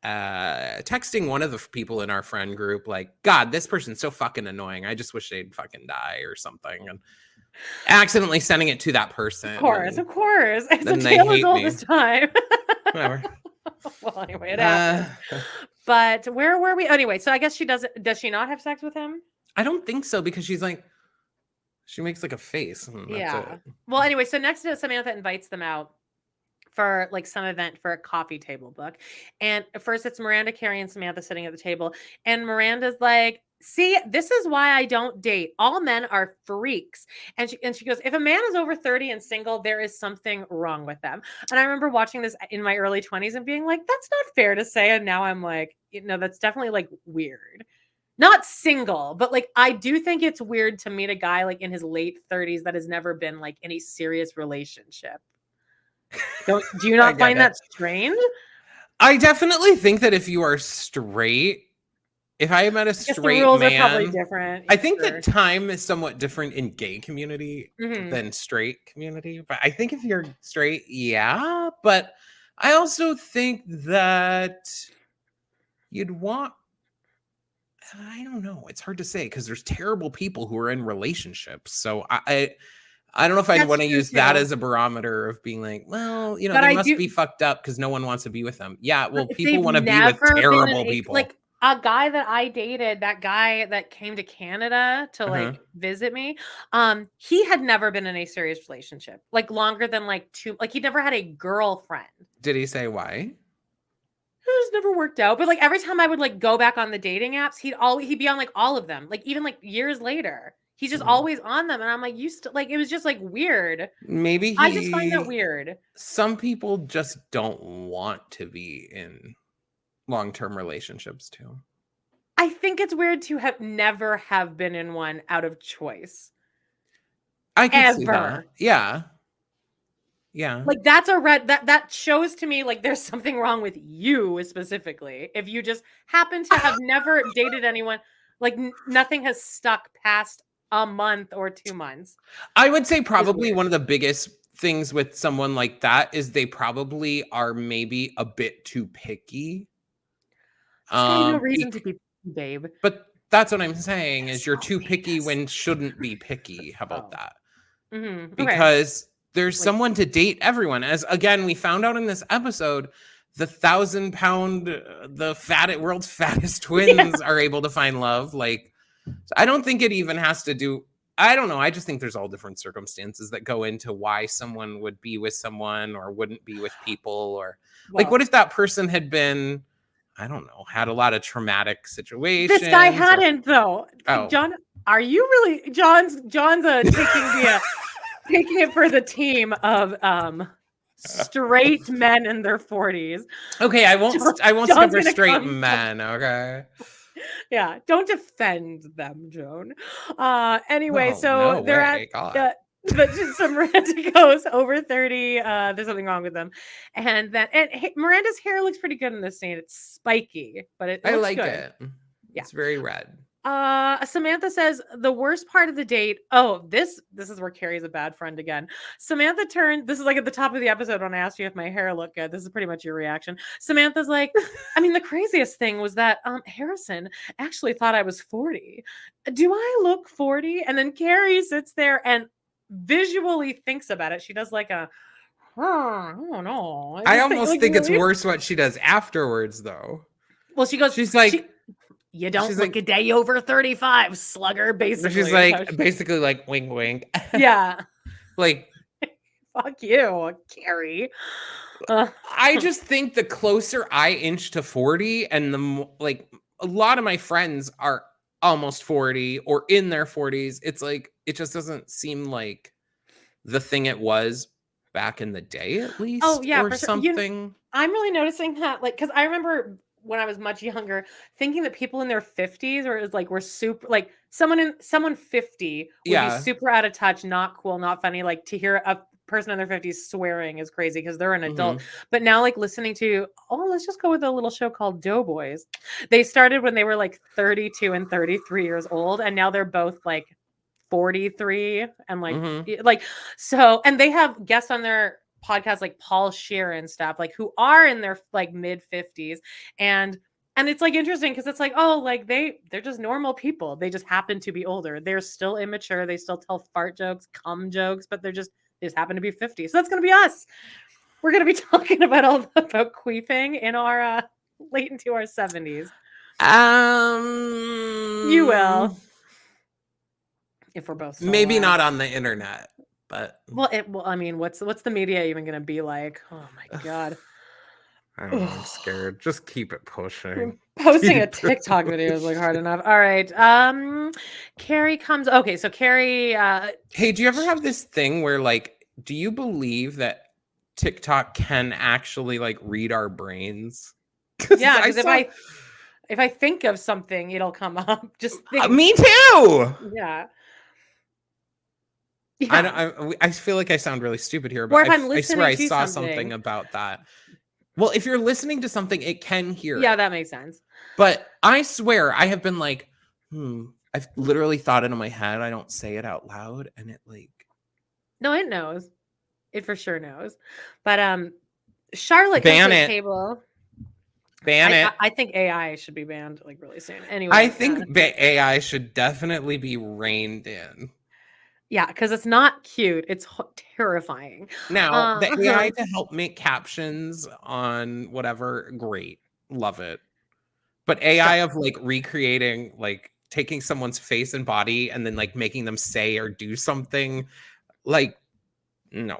Speaker 1: texting one of the people in our friend group, like, God, this person's so fucking annoying. I just wish they'd fucking die or something. And accidentally sending it to that person.
Speaker 2: Of course. It's
Speaker 1: then
Speaker 2: a tale as old as time.
Speaker 1: Whatever.
Speaker 2: Well, anyway, it happened. But where were we? Anyway, so I guess does she not have sex with him?
Speaker 1: I don't think so, because she's like, she makes like a face.
Speaker 2: Yeah. Well, anyway, so next Samantha invites them out for like some event for a coffee table book. And at first it's Miranda, Carrie, and Samantha sitting at the table. And Miranda's like, see, this is why I don't date. All men are freaks. And she goes, if a man is over 30 and single, there is something wrong with them. And I remember watching this in my early 20s and being like, that's not fair to say. And now I'm like, that's definitely like weird. Not single, but like I do think it's weird to meet a guy like in his late 30s that has never been like in a serious relationship. Do you not find that strange?
Speaker 1: I definitely think that if you are straight, if I met a straight
Speaker 2: the rules
Speaker 1: man,
Speaker 2: are probably different.
Speaker 1: I think that time is somewhat different in gay community than straight community. But I think if you're straight, yeah. But I also think that you'd want, I don't know. It's hard to say because there's terrible people who are in relationships. So I don't know if I'd want to use that as a barometer of being like, well, they must be fucked up because no one wants to be with them. Yeah, well, people want to be with terrible people.
Speaker 2: Like a guy that I dated, that guy that came to Canada to like visit me, he had never been in a serious relationship, like longer than like he'd never had a girlfriend.
Speaker 1: Did he say why?
Speaker 2: It just never worked out. But like every time I would like go back on the dating apps, he'd be on like all of them, like even like years later. He's just always on them. And I'm like, it was just like weird.
Speaker 1: Maybe
Speaker 2: I just find that weird.
Speaker 1: Some people just don't want to be in long-term relationships too.
Speaker 2: I think it's weird to never have been in one out of choice.
Speaker 1: I can see that. Yeah. Yeah.
Speaker 2: Like that's that shows to me like there's something wrong with you specifically. If you just happen to have never dated anyone, like nothing has stuck past a month or 2 months.
Speaker 1: I would say probably one of the biggest things with someone like that is they probably are maybe a bit too picky.
Speaker 2: No reason to be picky, babe.
Speaker 1: But that's what I'm saying is you're too picky when shouldn't be picky. How about that? Because there's someone to date everyone. As again, we found out in this episode, the 1,000-pound, world's fattest twins are able to find love. Like, so I don't think it even has to do. I don't know. I just think there's all different circumstances that go into why someone would be with someone or wouldn't be with people. Or like, what if that person had been, I don't know, had a lot of traumatic situations?
Speaker 2: This guy hadn't though. Oh. John, are you really? John's taking it for the team of straight men in their 40s.
Speaker 1: Okay, I won't skip for straight men. Okay.
Speaker 2: Yeah, don't defend them, Joan. Anyway, they're at so Miranda goes over 30. There's something wrong with them, and Miranda's hair looks pretty good in this scene. It's spiky, but I like it.
Speaker 1: Yeah, it's very red.
Speaker 2: Samantha says the worst part of the date. Oh, this is where Carrie's a bad friend again. Samantha turned. This is like at the top of the episode when I asked you if my hair looked good. This is pretty much your reaction. Samantha's like, I mean, the craziest thing was that Harrison actually thought I was 40. Do I look 40? And then Carrie sits there and visually thinks about it. She does like a I don't know.
Speaker 1: I almost think it's worse what she does afterwards, though.
Speaker 2: Well, she goes,
Speaker 1: she's like,
Speaker 2: you don't look a day over 35, slugger, basically.
Speaker 1: She's like, basically like, wink, wink.
Speaker 2: Yeah.
Speaker 1: Like,
Speaker 2: fuck you, Carrie.
Speaker 1: I just think the closer I inch to 40 and the like, a lot of my friends are almost 40 or in their 40s. It's like, it just doesn't seem like the thing it was back in the day, at least.
Speaker 2: Oh, yeah,
Speaker 1: or
Speaker 2: for sure.
Speaker 1: something.
Speaker 2: I'm really noticing that, like, because I remember when I was much younger, thinking that people in their 50s were super, like, someone 50 would be super out of touch, not cool, not funny. Like, to hear a person in their 50s swearing is crazy because they're an adult. But now, like, listening to, let's just go with a little show called Doughboys. They started when they were like 32 and 33 years old, and now they're both like 43 and like so, and they have guests on their podcast like Paul Scheer and stuff, like, who are in their like mid 50s, and it's like interesting because it's like, oh, like they're just normal people, they just happen to be older, they're still immature, they still tell fart jokes, cum jokes, but they just happen to be 50. So that's gonna be us. We're gonna be talking about queefing in our late into our 70s. You will. If we're both
Speaker 1: maybe not on the internet, but
Speaker 2: I mean, what's the media even gonna be like? Oh my god.
Speaker 1: I don't know, I'm scared. Just keep it pushing.
Speaker 2: Posting a TikTok video is like hard enough. All right. Carrie comes. Okay, so Carrie.
Speaker 1: Hey, do you ever have this thing where, like, do you believe that TikTok can actually like read our brains?
Speaker 2: Yeah, because if I think of something, it'll come up. Just think.
Speaker 1: Me too.
Speaker 2: Yeah.
Speaker 1: I feel like I sound really stupid here, but
Speaker 2: or if I'm listening,
Speaker 1: I swear I
Speaker 2: to
Speaker 1: saw something about that. Well, if you're listening to something, it can hear.
Speaker 2: Yeah, that makes sense.
Speaker 1: But I swear I have been like, I've literally thought it in my head. I don't say it out loud, and it like.
Speaker 2: No, it knows. It for sure knows. But Charlotte
Speaker 1: ban
Speaker 2: comes to
Speaker 1: it.
Speaker 2: the table.
Speaker 1: Ban it.
Speaker 2: I think AI should be banned like really soon. Anyway,
Speaker 1: I think AI should definitely be reined in.
Speaker 2: Yeah, because it's not cute. It's terrifying.
Speaker 1: Now, the AI to help make captions on whatever, great. Love it. But AI of like recreating, like taking someone's face and body and then like making them say or do something, like, no.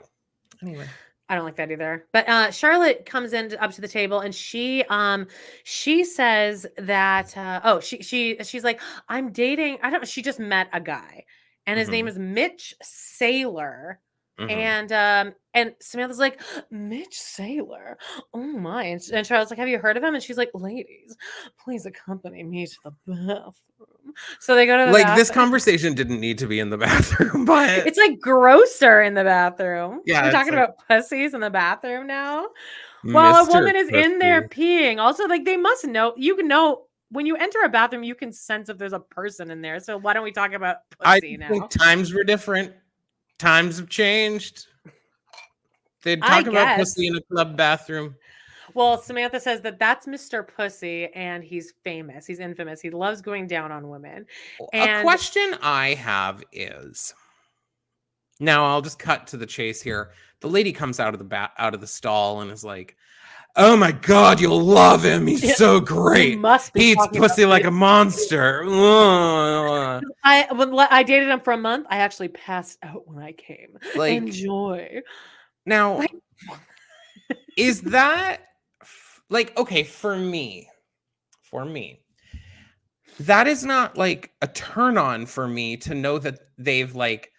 Speaker 1: Anyway.
Speaker 2: I don't like that either. But Charlotte comes up to the table and she says that she's like, I'm dating, she just met a guy and his name is Mitch Saylor. And Samantha's like, Mitch Saylor, oh my. And Charlotte's like, have you heard of him? And she's like, ladies, please accompany me to the bathroom. So they go to the bathroom.
Speaker 1: This conversation didn't need to be in the bathroom, but
Speaker 2: it's like grosser in the bathroom.
Speaker 1: Yeah,
Speaker 2: we're talking about pussies in the bathroom now. While a woman is in there peeing. Also, like, they must know, when you enter a bathroom, you can sense if there's a person in there. So why don't we talk about pussy now? I think
Speaker 1: times were different. Times have changed. They'd talk about pussy in a club bathroom.
Speaker 2: Well, Samantha says that that's Mr. Pussy and he's famous. He's infamous. He loves going down on women.
Speaker 1: A question I have is, now I'll just cut to the chase here. The lady comes out of the stall and is like, oh my God, you'll love him. He's so great. He eats pussy like a monster.
Speaker 2: I dated him for a month. I actually passed out when I came. Like, enjoy.
Speaker 1: Now, is that like, okay, for me, that is not like a turn on for me to know that they've like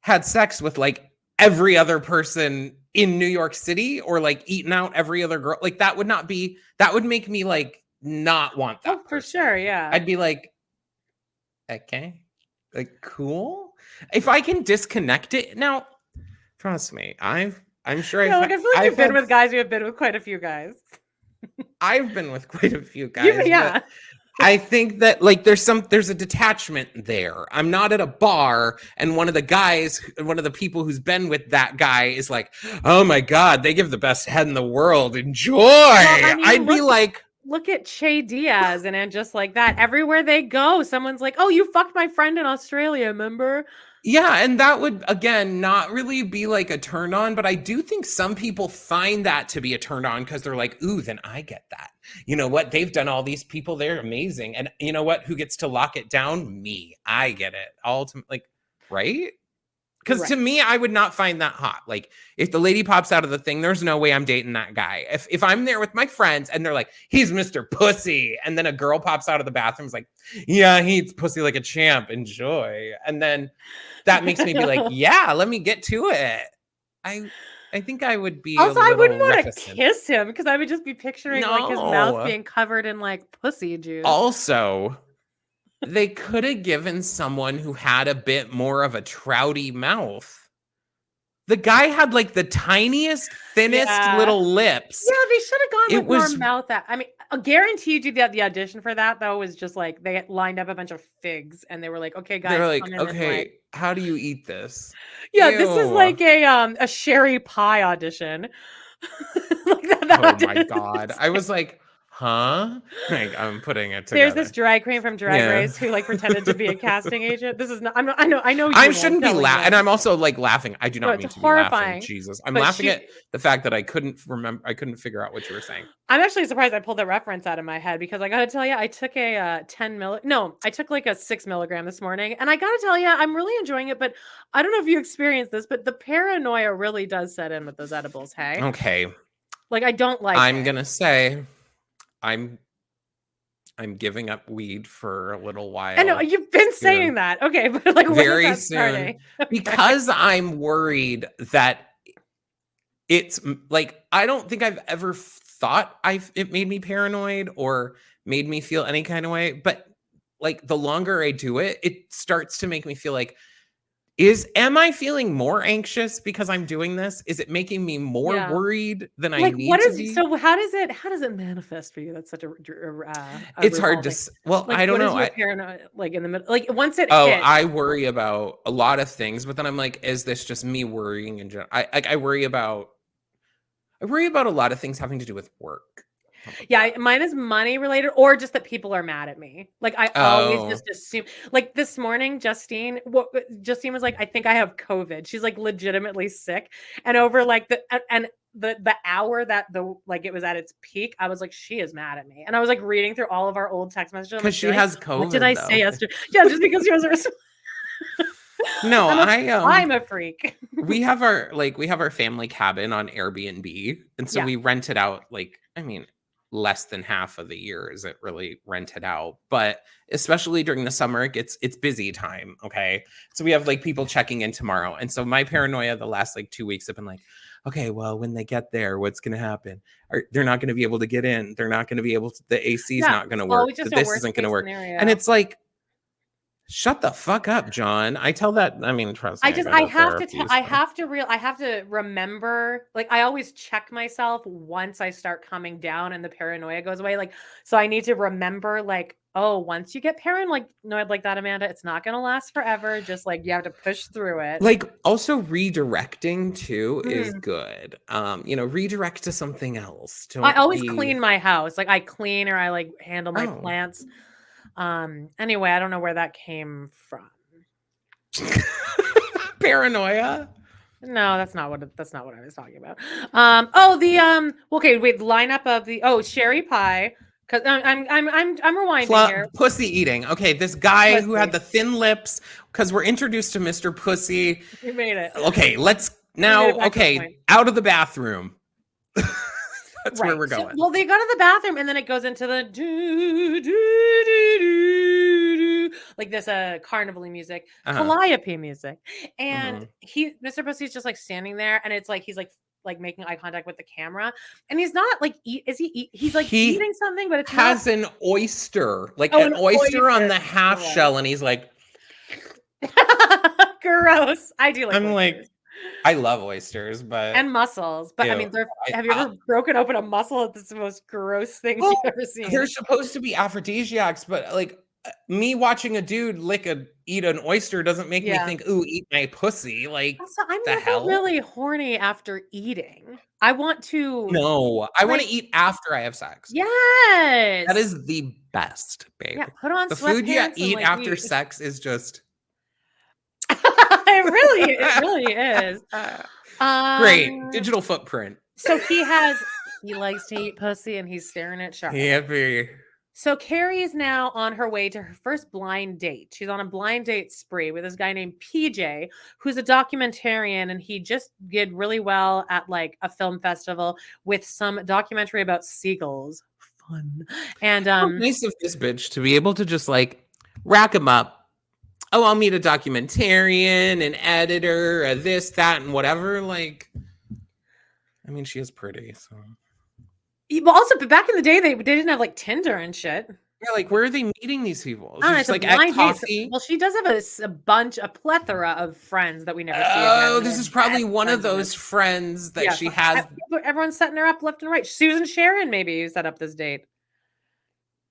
Speaker 1: had sex with like every other person in New York City or like eaten out every other girl. Like that would make me like not want that.
Speaker 2: Oh, for sure. Yeah.
Speaker 1: I'd be like, okay, like cool. If I can disconnect it now, trust me, I'm sure
Speaker 2: I feel like you've been with guys. You have been with quite a few guys.
Speaker 1: I've been with quite a few guys.
Speaker 2: Yeah.
Speaker 1: I think that like there's a detachment there. I'm not at a bar and one of the people who's been with that guy is like, oh my God, they give the best head in the world. Enjoy. Well, I mean, I'd be like,
Speaker 2: look at Che Diaz and just like that. Everywhere they go, someone's like, oh, you fucked my friend in Australia, remember?
Speaker 1: Yeah, and that would, again, not really be like a turn on, but I do think some people find that to be a turn on because they're like, ooh, then I get that. You know what? They've done all these people. They're amazing. And you know what? Who gets to lock it down? Me. I get it. Like, right? Because to me, I would not find that hot. Like, if the lady pops out of the thing, there's no way I'm dating that guy. If I'm there with my friends and they're like, he's Mr. Pussy, and then a girl pops out of the bathroom, is like, yeah, he eats pussy like a champ. Enjoy. And then that makes me be like, yeah, let me get to it. I think I would be
Speaker 2: also, I wouldn't want
Speaker 1: reticent.
Speaker 2: to kiss him because I would just be picturing like his mouth being covered in like pussy juice.
Speaker 1: Also, they could have given someone who had a bit more of a trouty mouth. The guy had like the tiniest, thinnest little lips.
Speaker 2: Yeah, they should have gone with more mouth. I mean, I guarantee you that the audition for that though was just like they lined up a bunch of figs and they were like, okay, guys,
Speaker 1: they're like, okay, how do you eat this?
Speaker 2: Yeah, Ew. This is like a sherry pie audition.
Speaker 1: Like that oh my God. I was like, huh? Like, I'm putting it together.
Speaker 2: There's this drag queen from Drag Race who like pretended to be a casting agent. This is not. I know.
Speaker 1: I shouldn't be laughing, and I'm also like laughing. I do not mean to
Speaker 2: horrifying.
Speaker 1: be laughing. Jesus, I'm laughing at the fact that I couldn't remember. I couldn't figure out what you were saying.
Speaker 2: I'm actually surprised I pulled the reference out of my head because I got to tell you, I took a I took like a 6 milligram this morning, and I got to tell you, I'm really enjoying it. But I don't know if you experienced this, but the paranoia really does set in with those edibles. Hey,
Speaker 1: okay.
Speaker 2: Like I don't like.
Speaker 1: I'm gonna say. I'm giving up weed for a little while.
Speaker 2: I know you've been saying that. Okay, but like
Speaker 1: very
Speaker 2: when is that
Speaker 1: soon
Speaker 2: starting?
Speaker 1: because I'm worried that it's like I don't think I've ever thought it made me paranoid or made me feel any kind of way, but like the longer I do it, it starts to make me feel like am I feeling more anxious because I'm doing this? Is it making me more worried than I need to be?
Speaker 2: So how does it manifest for you? That's such a
Speaker 1: it's hard to like, I don't know.
Speaker 2: What is your paranoia like in the middle? Like once it
Speaker 1: hits, I worry about a lot of things, but then I'm like, is this just me worrying in general? I worry about a lot of things having to do with work.
Speaker 2: Yeah, mine is money related or just that people are mad at me. Like I always just assume. Like this morning, Justine was like, I think I have COVID. She's like legitimately sick. And over like the hour that it was at its peak, I was like, she is mad at me. And I was like reading through all of our old text messages.
Speaker 1: Because she has COVID.
Speaker 2: What did I say yesterday? Yeah, just because she was
Speaker 1: No,
Speaker 2: I'm a freak.
Speaker 1: we have our family cabin on Airbnb. And so we rent it out less than half of the year is it really rented out, but especially during the summer it's busy time. Okay, so we have like people checking in tomorrow, and so my paranoia the last 2 weeks have been like, okay, well, when they get there, what's going to happen? They're not going to be able to get in, they're not going to be able to, the AC is not going to work, this isn't going to work scenario. And it's like, shut the fuck up, John. I tell that. I mean, trust me.
Speaker 2: I have to remember. Like, I always check myself once I start coming down and the paranoia goes away. Like, so I need to remember, like, oh, once you get paranoid like that, Amanda, it's not going to last forever. Just like you have to push through it.
Speaker 1: Like, also redirecting too is good. Redirect to something else.
Speaker 2: I always clean my house. Like, I clean or I like handle my plants. Anyway, I don't know where that came from.
Speaker 1: Paranoia?
Speaker 2: No, that's not what I was talking about. Okay, wait, lineup of the sherry pie. Cause I'm rewinding here.
Speaker 1: Pussy eating. Okay, this guy who had the thin lips, because we're introduced to Mr. Pussy.
Speaker 2: You made it.
Speaker 1: Okay, let's now. Okay, out of the bathroom. That's where we're going.
Speaker 2: So, they go to the bathroom and then it goes into the like this carnival-y music, calliope music. And Mr. Pussy's just like standing there and it's like he's like making eye contact with the camera. And he's not like he's like eating something, but it's
Speaker 1: has an oyster. Like an oyster on the half shell, and he's like
Speaker 2: gross. I do like
Speaker 1: I'm oysters. Like I love oysters, and
Speaker 2: mussels. But I mean, have you ever broken open a mussel? It's the most gross thing you've ever seen.
Speaker 1: They're supposed to be aphrodisiacs, but like me watching a dude eat an oyster doesn't make me think, ooh, eat my pussy. Like,
Speaker 2: also, I'm never really horny after eating. I want to.
Speaker 1: No, I want to eat after I have sex.
Speaker 2: Yes,
Speaker 1: that is the best, babe.
Speaker 2: Yeah, put on
Speaker 1: the food you eat after sex is just.
Speaker 2: It really is.
Speaker 1: Great digital footprint.
Speaker 2: So he likes to eat pussy and he's staring at Charlotte.
Speaker 1: Yippee.
Speaker 2: So Carrie is now on her way to her first blind date. She's on a blind date spree with this guy named PJ, who's a documentarian, and he just did really well at like a film festival with some documentary about seagulls. Fun. And
Speaker 1: how nice of this bitch to be able to just like rack him up. Oh, I'll meet a documentarian, an editor, a this, that, and whatever. Like, I mean, she is pretty, so.
Speaker 2: But also, back in the day, they didn't have like Tinder and shit.
Speaker 1: Yeah, like where are they meeting these people?
Speaker 2: It's like at coffee. Well, she does have a plethora of friends that we never see again.
Speaker 1: Oh, this is probably one of those friends that she has.
Speaker 2: Everyone's setting her up left and right. Susan Sharon maybe set up this date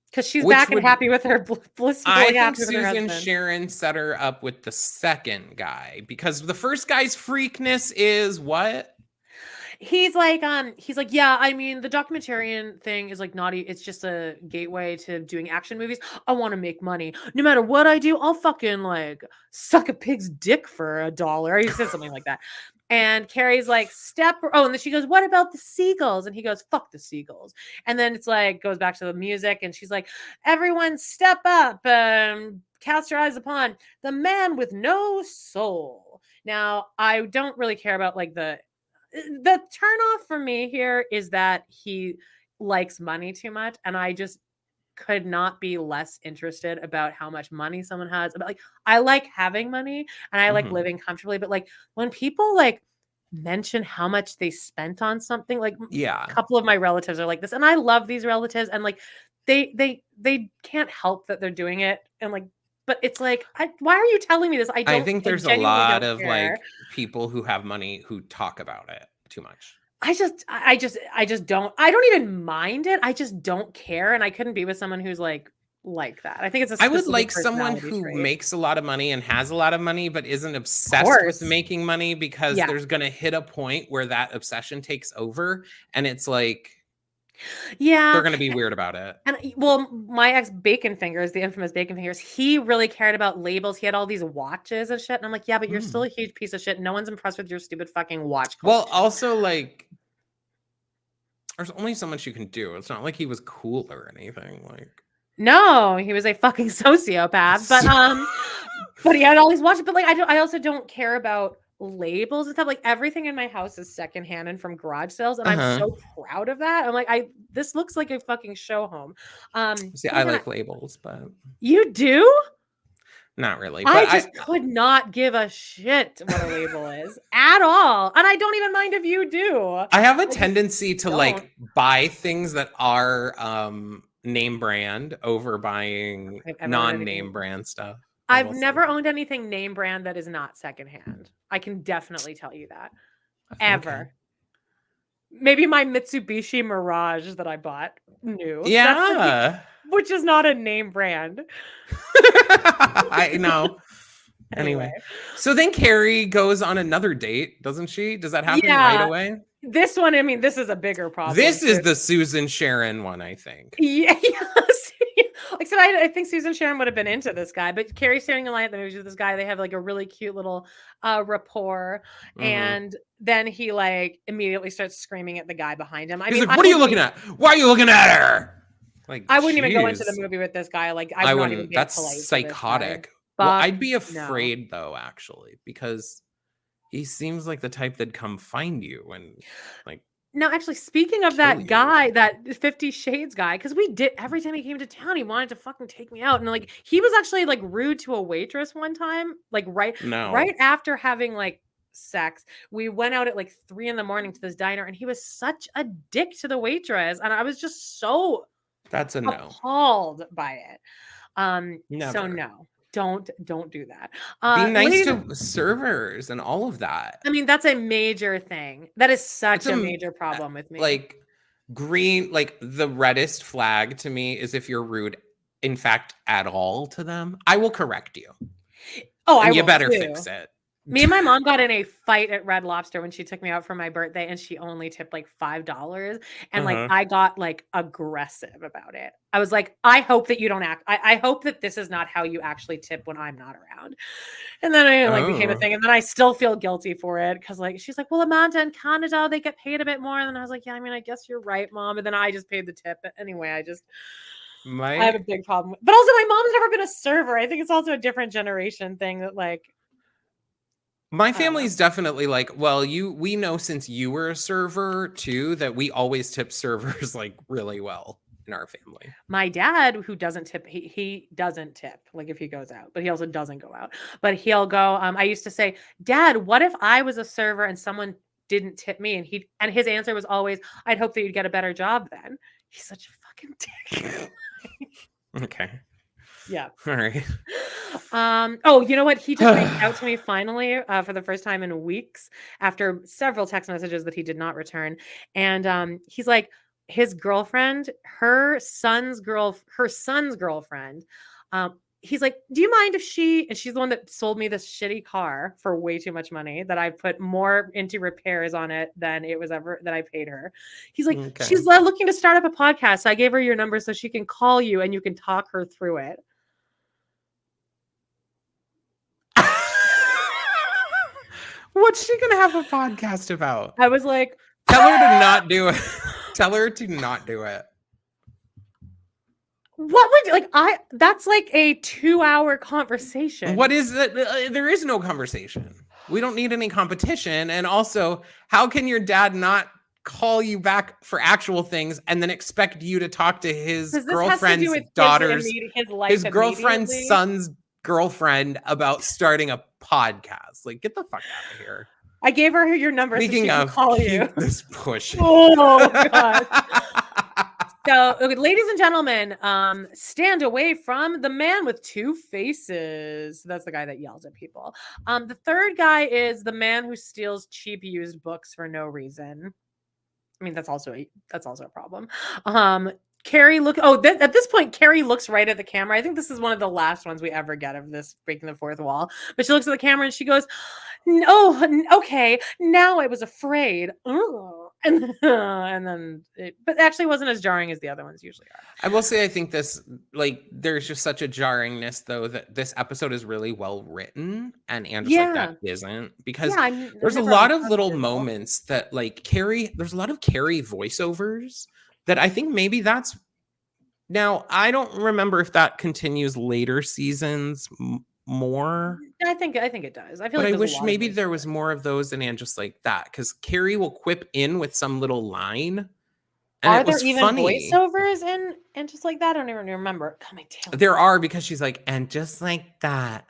Speaker 2: because she's back and happy with her blissfully happy with her husband.
Speaker 1: Susan Sharon set her up with the second guy because the first guy's freakness is what?
Speaker 2: He's like, yeah, I mean, the documentarian thing is like naughty. It's just a gateway to doing action movies. I want to make money. No matter what I do, I'll fucking like suck a pig's dick for $1. He said something like that. And Carrie's like, and then she goes, what about the seagulls? And he goes, fuck the seagulls. And then it's like, goes back to the music. And she's like, everyone step up and cast your eyes upon the man with no soul. Now, I don't really care about like the turnoff for me here is that he likes money too much. And I just could not be less interested about how much money someone has. About like, I like having money and I like living comfortably, but like when people like mention how much they spent on something, like a couple of my relatives are like this, and I love these relatives, and like they can't help that they're doing it, and like, but it's like, why are you telling me this?
Speaker 1: I think there's a lot of like people who have money who talk about it too much.
Speaker 2: I just don't. I don't even mind it. I just don't care, and I couldn't be with someone who's like that. I think it's
Speaker 1: I would like someone who makes a lot of money and has a lot of money, but isn't obsessed with making money, because there's gonna hit a point where that obsession takes over, and it's like, they're gonna be weird about it.
Speaker 2: And well, my ex Bacon Fingers, the infamous Bacon Fingers, he really cared about labels. He had all these watches and shit, and I'm like, yeah, but you're still a huge piece of shit. No one's impressed with your stupid fucking watch culture.
Speaker 1: Well, also like, there's only so much you can do. It's not like he was cool or anything. Like,
Speaker 2: no, he was a fucking sociopath. But he had all these watches. But like, I also don't care about labels and stuff. Like, everything in my house is secondhand and from garage sales, and I'm so proud of that. I'm like, this looks like a fucking show home.
Speaker 1: See, I like labels, but
Speaker 2: you do?
Speaker 1: Not really. But
Speaker 2: I just could not give a shit what a label is at all. And I don't even mind if you do.
Speaker 1: I have a tendency to like buy things that are name brand over buying non-name brand stuff.
Speaker 2: I've never owned anything name brand that is not secondhand. I can definitely tell you that. Ever. Okay. Maybe my Mitsubishi Mirage that I bought new.
Speaker 1: Yeah.
Speaker 2: Which is not a name brand.
Speaker 1: I know. Anyway. So then Carrie goes on another date, doesn't she? Does that happen right away?
Speaker 2: This one, I mean, this is a bigger problem.
Speaker 1: This is the Susan Sharon one, I think.
Speaker 2: Yeah. Like, so I think Susan Sharon would have been into this guy, but Carrie's staring in line at the movies with this guy. They have like a really cute little rapport. And then he like immediately starts screaming at the guy behind him.
Speaker 1: He's like, what are you looking at? Why are you looking at her? Like,
Speaker 2: I wouldn't even go into the movie with this guy. Like, I wouldn't even.
Speaker 1: That's psychotic. Well, I'd be afraid though, actually, because he seems like the type that'd come find you and like.
Speaker 2: Now, actually, speaking of that guy, that 50 Shades guy, because we did, every time he came to town, he wanted to fucking take me out. And like, he was actually like rude to a waitress one time, like right after having like sex. We went out at like 3 a.m. to this diner, and he was such a dick to the waitress. And I was just so appalled by it.
Speaker 1: Never.
Speaker 2: So no. Don't do that.
Speaker 1: Be nice to servers and all of that.
Speaker 2: I mean, that's a major thing. That is such a major problem with me.
Speaker 1: Like green, like the reddest flag to me is if you're rude, in fact, at all to them. I will correct you.
Speaker 2: Oh, and
Speaker 1: you better fix it.
Speaker 2: Me and my mom got in a fight at Red Lobster when she took me out for my birthday, and she only tipped like $5. And like I got like aggressive about it. I was like, I hope that you don't act. I hope that this is not how you actually tip when I'm not around. And then it like became a thing. And then I still feel guilty for it because like she's like, well, Amanda in Canada, they get paid a bit more. And then I was like, yeah, I mean, I guess you're right, Mom. And then I just paid the tip. But anyway, I have a big problem. But also my mom's never been a server. I think it's also a different generation thing that like
Speaker 1: my family's definitely like, well, we know since you were a server too, that we always tip servers like really well in our family.
Speaker 2: My dad, who doesn't tip, he doesn't tip like if he goes out, but he also doesn't go out. But he'll go. I used to say, Dad, what if I was a server and someone didn't tip me? And his answer was always, I'd hope that you'd get a better job then. He's such a fucking dick.
Speaker 1: Okay.
Speaker 2: Yeah.
Speaker 1: All right.
Speaker 2: Oh, you know what? He just reached out to me finally for the first time in weeks after several text messages that he did not return. And he's like, his girlfriend, her son's girlfriend. He's like, do you mind if and she's the one that sold me this shitty car for way too much money that I put more into repairs on it than it was ever that I paid her. He's like, she's looking to start up a podcast. So I gave her your number so she can call you and you can talk her through it.
Speaker 1: What's she gonna have a podcast about?
Speaker 2: I was like,
Speaker 1: tell her to not do it. Tell her to not do it.
Speaker 2: What would like that's like a 2-hour conversation.
Speaker 1: What is that? There is no conversation. We don't need any competition. And also, how can your dad not call you back for actual things and then expect you to talk to his girlfriend's daughter's, his girlfriend's son's girlfriend about starting a podcast? Like, get the fuck out of here.
Speaker 2: I gave her your number so she can call you.
Speaker 1: This push.
Speaker 2: Oh god. So, okay, ladies and gentlemen, stand away from the man with two faces. That's the guy that yells at people. The third guy is the man who steals cheap used books for no reason. I mean, that's also a problem. Carrie at this point, Carrie looks right at the camera. I think this is one of the last ones we ever get of this breaking the fourth wall. But she looks at the camera and she goes, "No, okay, now I was afraid." And then but actually wasn't as jarring as the other ones usually are.
Speaker 1: I will say I think this, like, there's just such a jarringness though that this episode is really well written and just like that isn't, because there's a lot of little moments that like there's a lot of Carrie voiceovers that I think maybe that's now I don't remember if that continues later seasons more.
Speaker 2: I think it does. I feel
Speaker 1: but
Speaker 2: like
Speaker 1: I wish maybe there was more of those and just like that, because Carrie will quip in with some little line. And
Speaker 2: are there even voiceovers and just like that? I don't even remember.
Speaker 1: There are, because she's like, and just like that,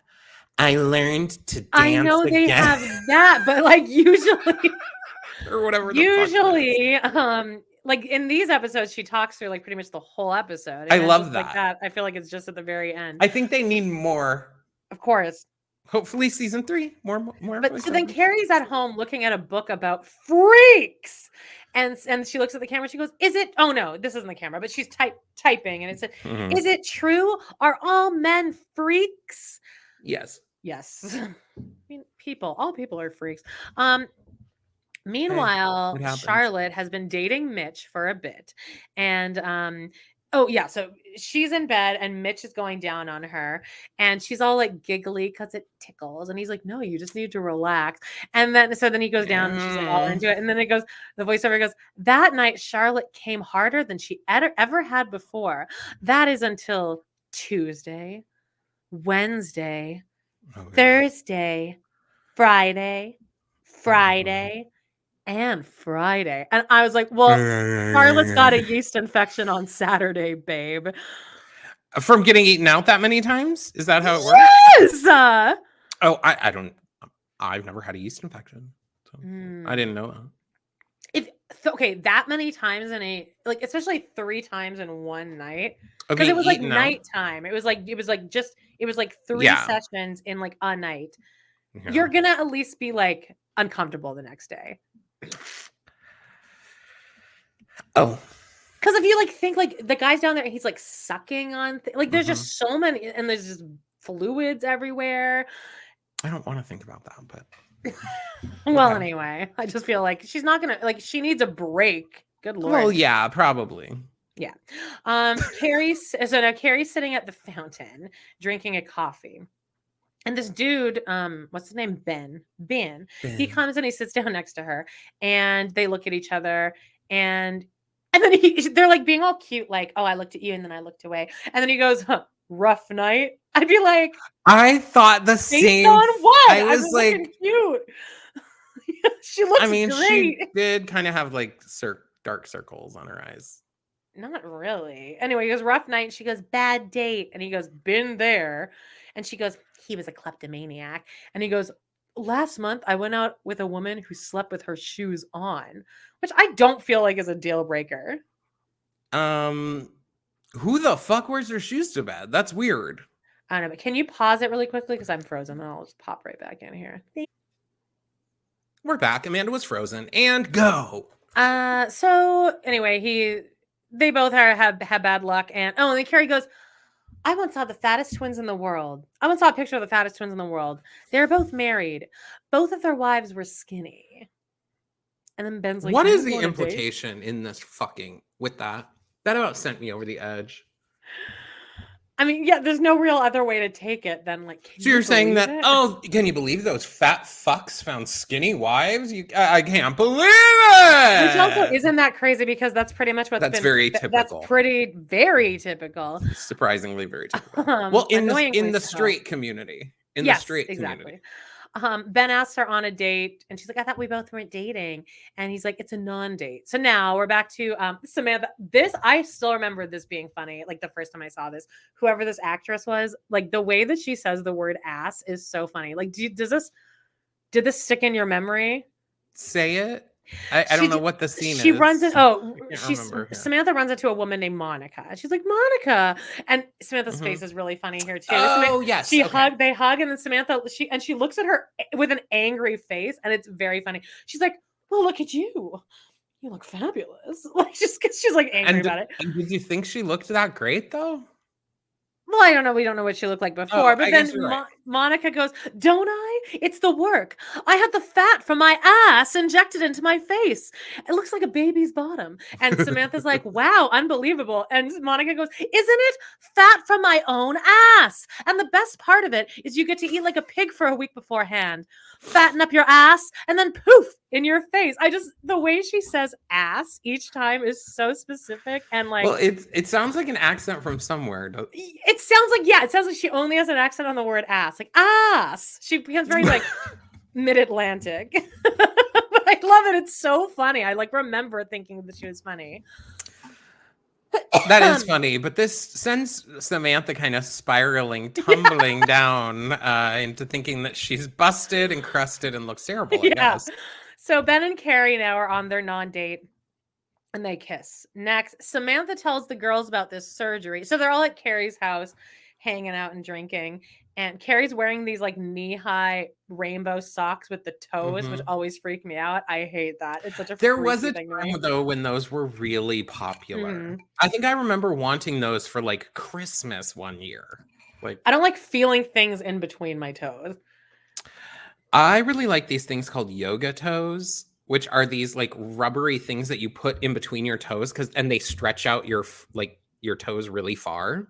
Speaker 1: I learned to dance.
Speaker 2: I know they have that, but like usually
Speaker 1: or whatever.
Speaker 2: Usually, like in these episodes, she talks through like pretty much the whole episode.
Speaker 1: I love that.
Speaker 2: Like that. I feel like it's just at the very end.
Speaker 1: I think they need more.
Speaker 2: Of course.
Speaker 1: Hopefully season 3, more.
Speaker 2: But so then Carrie's at home looking at a book about freaks. And she looks at the camera. She goes, "Is it? Oh no, this isn't the camera." But she's typing, and it said, "Is it true? Are all men freaks?"
Speaker 1: Yes.
Speaker 2: I mean, all people are freaks. Meanwhile, Charlotte has been dating Mitch for a bit, and so she's in bed and Mitch is going down on her and she's all like giggly because it tickles, and he's like, "No, you just need to relax." And then he goes down and she's like all into it, and then the voiceover goes, "That night Charlotte came harder than she ever had before. That is until Tuesday, Wednesday, Thursday, Friday, and Friday." And I was like, well, Charlotte's got a yeast infection on Saturday, babe.
Speaker 1: From getting eaten out that many times? Is that how it works?
Speaker 2: Yes!
Speaker 1: I've never had a yeast infection. So I didn't know that.
Speaker 2: That many times especially 3 times in one night. Because it was like nighttime. It was like 3 sessions in like a night. Yeah. You're gonna at least be like uncomfortable the next day.
Speaker 1: Oh,
Speaker 2: because if you like think like the guy's down there and he's like sucking on like there's just so many, and there's just fluids everywhere.
Speaker 1: I don't want to think about that, but
Speaker 2: well, anyway, I just feel like she's not gonna she needs a break. Good Lord.
Speaker 1: Well, yeah, probably.
Speaker 2: Yeah. Carrie's sitting at the fountain drinking a coffee. And this dude, what's his name? Ben. He comes and he sits down next to her and they look at each other and then they're like being all cute, like, oh, I looked at you and then I looked away. And then he goes, rough night. I'd be like,
Speaker 1: I thought the same.
Speaker 2: Based on what?
Speaker 1: I was like,
Speaker 2: cute. She looks great.
Speaker 1: She did kind of have like dark circles on her eyes.
Speaker 2: Not really. Anyway, he goes, rough night. And she goes, bad date. And he goes, been there. And she goes, he was a kleptomaniac. And he goes, last month I went out with a woman who slept with her shoes on, which I don't feel like is a deal breaker.
Speaker 1: Who the fuck wears their shoes to bed? That's weird.
Speaker 2: I don't know, but can you pause it really quickly? Because I'm frozen and I'll just pop right back in here.
Speaker 1: We're back. Amanda was frozen and go.
Speaker 2: So anyway, they both have bad luck. And then Carrie goes, I once saw the fattest twins in the world. I once saw a picture of the fattest twins in the world. They were both married. Both of their wives were skinny. And then Ben's like,
Speaker 1: what is the implication in this fucking with that? That about sent me over the edge.
Speaker 2: I mean, yeah, there's no real other way to take it than like.
Speaker 1: So you're saying that? Oh, can you believe those fat fucks found skinny wives? I can't believe it.
Speaker 2: Which also isn't that crazy because that's pretty much what's been.
Speaker 1: Very typical.
Speaker 2: That's very typical.
Speaker 1: Surprisingly, very typical. Well, in the straight community, community.
Speaker 2: Ben asks her on a date and she's like, I thought we both weren't dating. And he's like, it's a non-date. So now we're back to Samantha. I still remember this being funny. Like the first time I saw this, whoever this actress was, like the way that she says the word ass is so funny. Like, did this stick in your memory?
Speaker 1: Say it. I don't know what the scene is.
Speaker 2: She runs in. Samantha runs into a woman named Monica. She's like, Monica, and Samantha's face is really funny here too.
Speaker 1: Oh yes,
Speaker 2: they hug, and then Samantha she looks at her with an angry face, and it's very funny. She's like, well, look at you. You look fabulous. Like just because she's like angry about it.
Speaker 1: And did you think she looked that great though?
Speaker 2: Well, I don't know. We don't know what she looked like before. But then Monica goes, don't I? It's the work. I had the fat from my ass injected into my face. It looks like a baby's bottom. And Samantha's like, wow, unbelievable. And Monica goes, isn't it fat from my own ass? And the best part of it is you get to eat like a pig for a week beforehand. Fatten up your ass and then poof in your face. The way she says ass each time is so specific and like.
Speaker 1: Well, it sounds like an accent from somewhere.
Speaker 2: It sounds like she only has an accent on the word ass, like ass. She becomes very like mid-Atlantic. But I love it. It's so funny. I like remember thinking that she was funny.
Speaker 1: That is funny, but this sends Samantha kind of tumbling down into thinking that she's busted and crusted and looks terrible, I guess.
Speaker 2: So Ben and Carrie now are on their non-date and they kiss. Next, Samantha tells the girls about this surgery. So they're all at Carrie's house hanging out and drinking. And Carrie's wearing these like knee-high rainbow socks with the toes, which always freak me out. I hate that. It's such a
Speaker 1: There was a time though when those were really popular. I think I remember wanting those for like Christmas one year. Like
Speaker 2: I don't like feeling things in between my toes.
Speaker 1: I really like these things called yoga toes, which are these like rubbery things that you put in between your toes and they stretch out your toes really far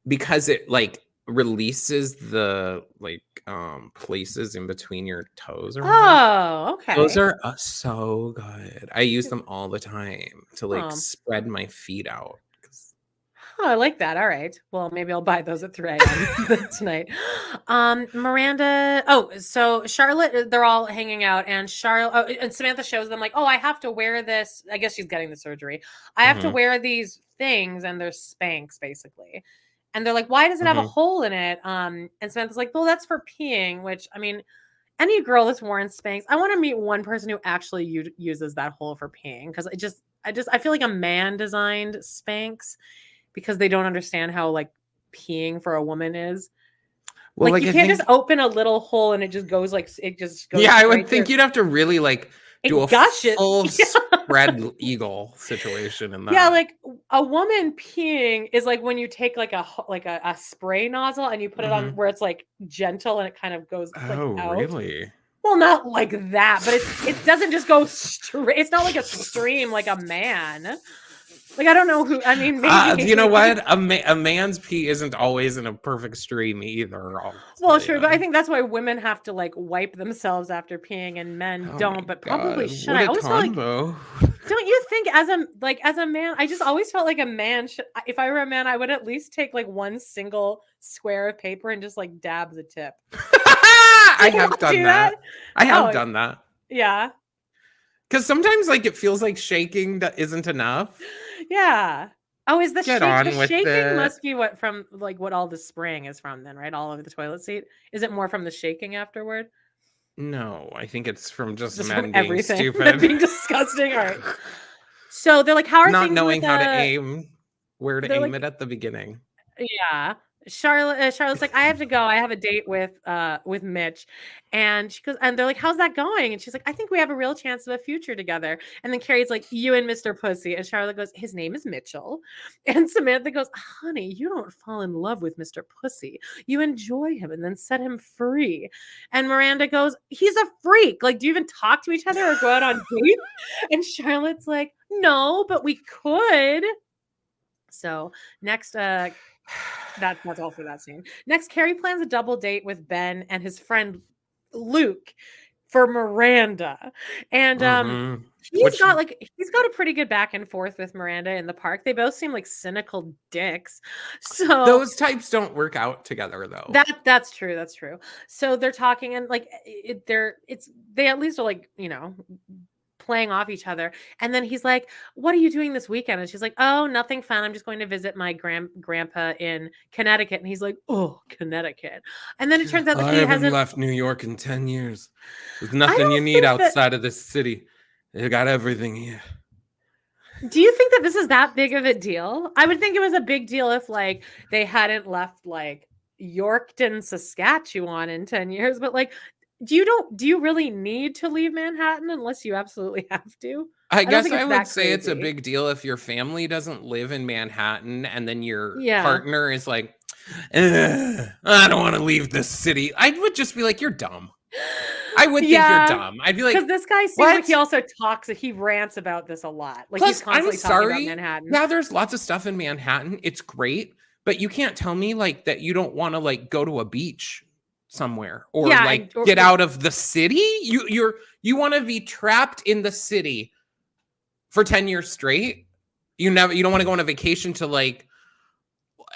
Speaker 1: because it like releases the like places in between your toes or whatever.
Speaker 2: Oh, okay.
Speaker 1: Those are so good. I use them all the time to like spread my feet out.
Speaker 2: Oh, I like that. All right. Well, maybe I'll buy those at 3 a.m. tonight. Miranda. Oh, so Charlotte, they're all hanging out and and Samantha shows them like, oh, I have to wear this. I guess she's getting the surgery. I have to wear these things and they're Spanx basically. And they're like, why does it have a hole in it? And Samantha's like, well, that's for peeing, which I mean, any girl that's worn Spanx, I want to meet one person who actually uses that hole for peeing. Because I feel like a man designed Spanx because they don't understand how like peeing for a woman is. Well, like you can't just open a little hole and it just goes like, it just goes.
Speaker 1: Yeah, I would think you'd have to really like do a
Speaker 2: gushes.
Speaker 1: full spread eagle situation in that.
Speaker 2: Yeah, like a woman peeing is like when you take like a spray nozzle and you put it on where it's like gentle and it kind of goes like out.
Speaker 1: Really?
Speaker 2: Well, not like that, but it doesn't just go straight. It's not like a stream like a man. Like, I don't know who, I mean, maybe.
Speaker 1: You know what? A man's pee isn't always in a perfect stream either.
Speaker 2: Well, sure, but I think that's why women have to like wipe themselves after peeing and men don't, but probably should. I always feel like, don't you think as a man, I just always felt like a man should, if I were a man, I would at least take like one single square of paper and just like dab the tip.
Speaker 1: I have done that. I have done that.
Speaker 2: Yeah.
Speaker 1: Because sometimes like it feels like shaking that isn't enough.
Speaker 2: Yeah. Oh, is the shaking
Speaker 1: it.
Speaker 2: Must be what from like what all the spraying is from then, right? All over the toilet seat. Is it more from the shaking afterward?
Speaker 1: No, I think it's from just
Speaker 2: from
Speaker 1: men being
Speaker 2: everything.
Speaker 1: stupid,
Speaker 2: being disgusting. All right. So they're like, how are
Speaker 1: not
Speaker 2: things
Speaker 1: knowing
Speaker 2: with,
Speaker 1: how to aim, where to aim
Speaker 2: like,
Speaker 1: it at the beginning.
Speaker 2: Yeah. Charlotte's like, I have to go. I have a date with Mitch. And she goes, and they're like, how's that going? And she's like, I think we have a real chance of a future together. And then Carrie's like, you and Mr. Pussy. And Charlotte goes, his name is Mitchell. And Samantha goes, honey, you don't fall in love with Mr. Pussy. You enjoy him and then set him free. And Miranda goes, he's a freak. Like, do you even talk to each other or go out on dates? And Charlotte's like, no, but we could. So next, that's all for that scene. Next, Carrie plans a double date with Ben and his friend Luke for Miranda, and he's got a pretty good back and forth with Miranda in the park. They both seem like cynical dicks. So
Speaker 1: those types don't work out together, though.
Speaker 2: That's true. That's true. So they're talking, and like they at least are like, you know, playing off each other. And then he's like, what are you doing this weekend? And she's like, oh, nothing fun. I'm just going to visit my grandpa in Connecticut. And he's like, oh, Connecticut. And then it turns out that he hasn't
Speaker 1: left New York in 10 years. There's nothing you need outside of this city. You got everything here.
Speaker 2: Do you think that this is that big of a deal? I would think it was a big deal if like they hadn't left like Yorkton, Saskatchewan in 10 years, but like, do you really need to leave Manhattan unless you absolutely have to?
Speaker 1: I guess I would say it's a big deal if your family doesn't live in Manhattan and then your partner is like, I don't want to leave this city. I would just be like, you're dumb. I would think you're dumb. I'd be like,
Speaker 2: because this guy seems like he also talks, he rants about this a lot. Like,
Speaker 1: plus,
Speaker 2: he's constantly talking about Manhattan.
Speaker 1: Yeah, there's lots of stuff in Manhattan. It's great, but you can't tell me like that you don't want to like go to a beach somewhere or get out of the city. You want to be trapped in the city for 10 years straight. You don't want to go on a vacation to like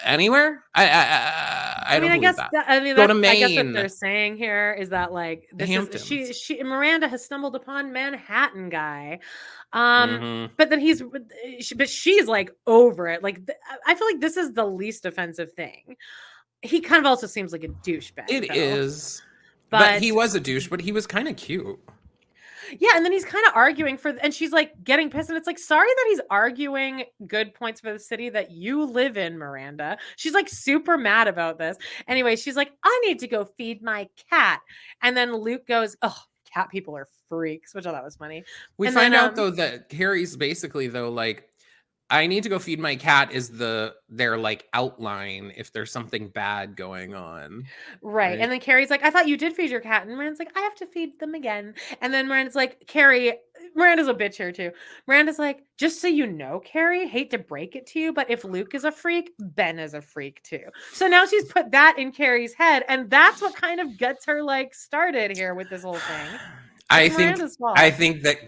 Speaker 1: anywhere. I don't believe that. Go to Maine.
Speaker 2: I guess what they're saying here is that like this is she Miranda has stumbled upon Manhattan guy. But then she's like over it. Like I feel like this is the least offensive thing. He kind of also seems like a douchebag.
Speaker 1: It is. But he was a douche, but he was kind of cute.
Speaker 2: Yeah, and then he's kind of arguing and she's like getting pissed, and it's like, sorry that he's arguing good points for the city that you live in, Miranda. She's like super mad about this. Anyway, she's like, I need to go feed my cat. And then Luke goes, oh, cat people are freaks, which I thought was funny.
Speaker 1: We find out though that Carrie's basically though like, I need to go feed my cat is their like outline if there's something bad going on.
Speaker 2: Right. And then Carrie's like, I thought you did feed your cat. And Miranda's like, I have to feed them again. And then Miranda's like, Miranda's a bitch here too. Miranda's like, just so you know, Carrie, hate to break it to you, but if Luke is a freak, Ben is a freak too. So now she's put that in Carrie's head. And that's what kind of gets her like started here with this whole thing.
Speaker 1: I think that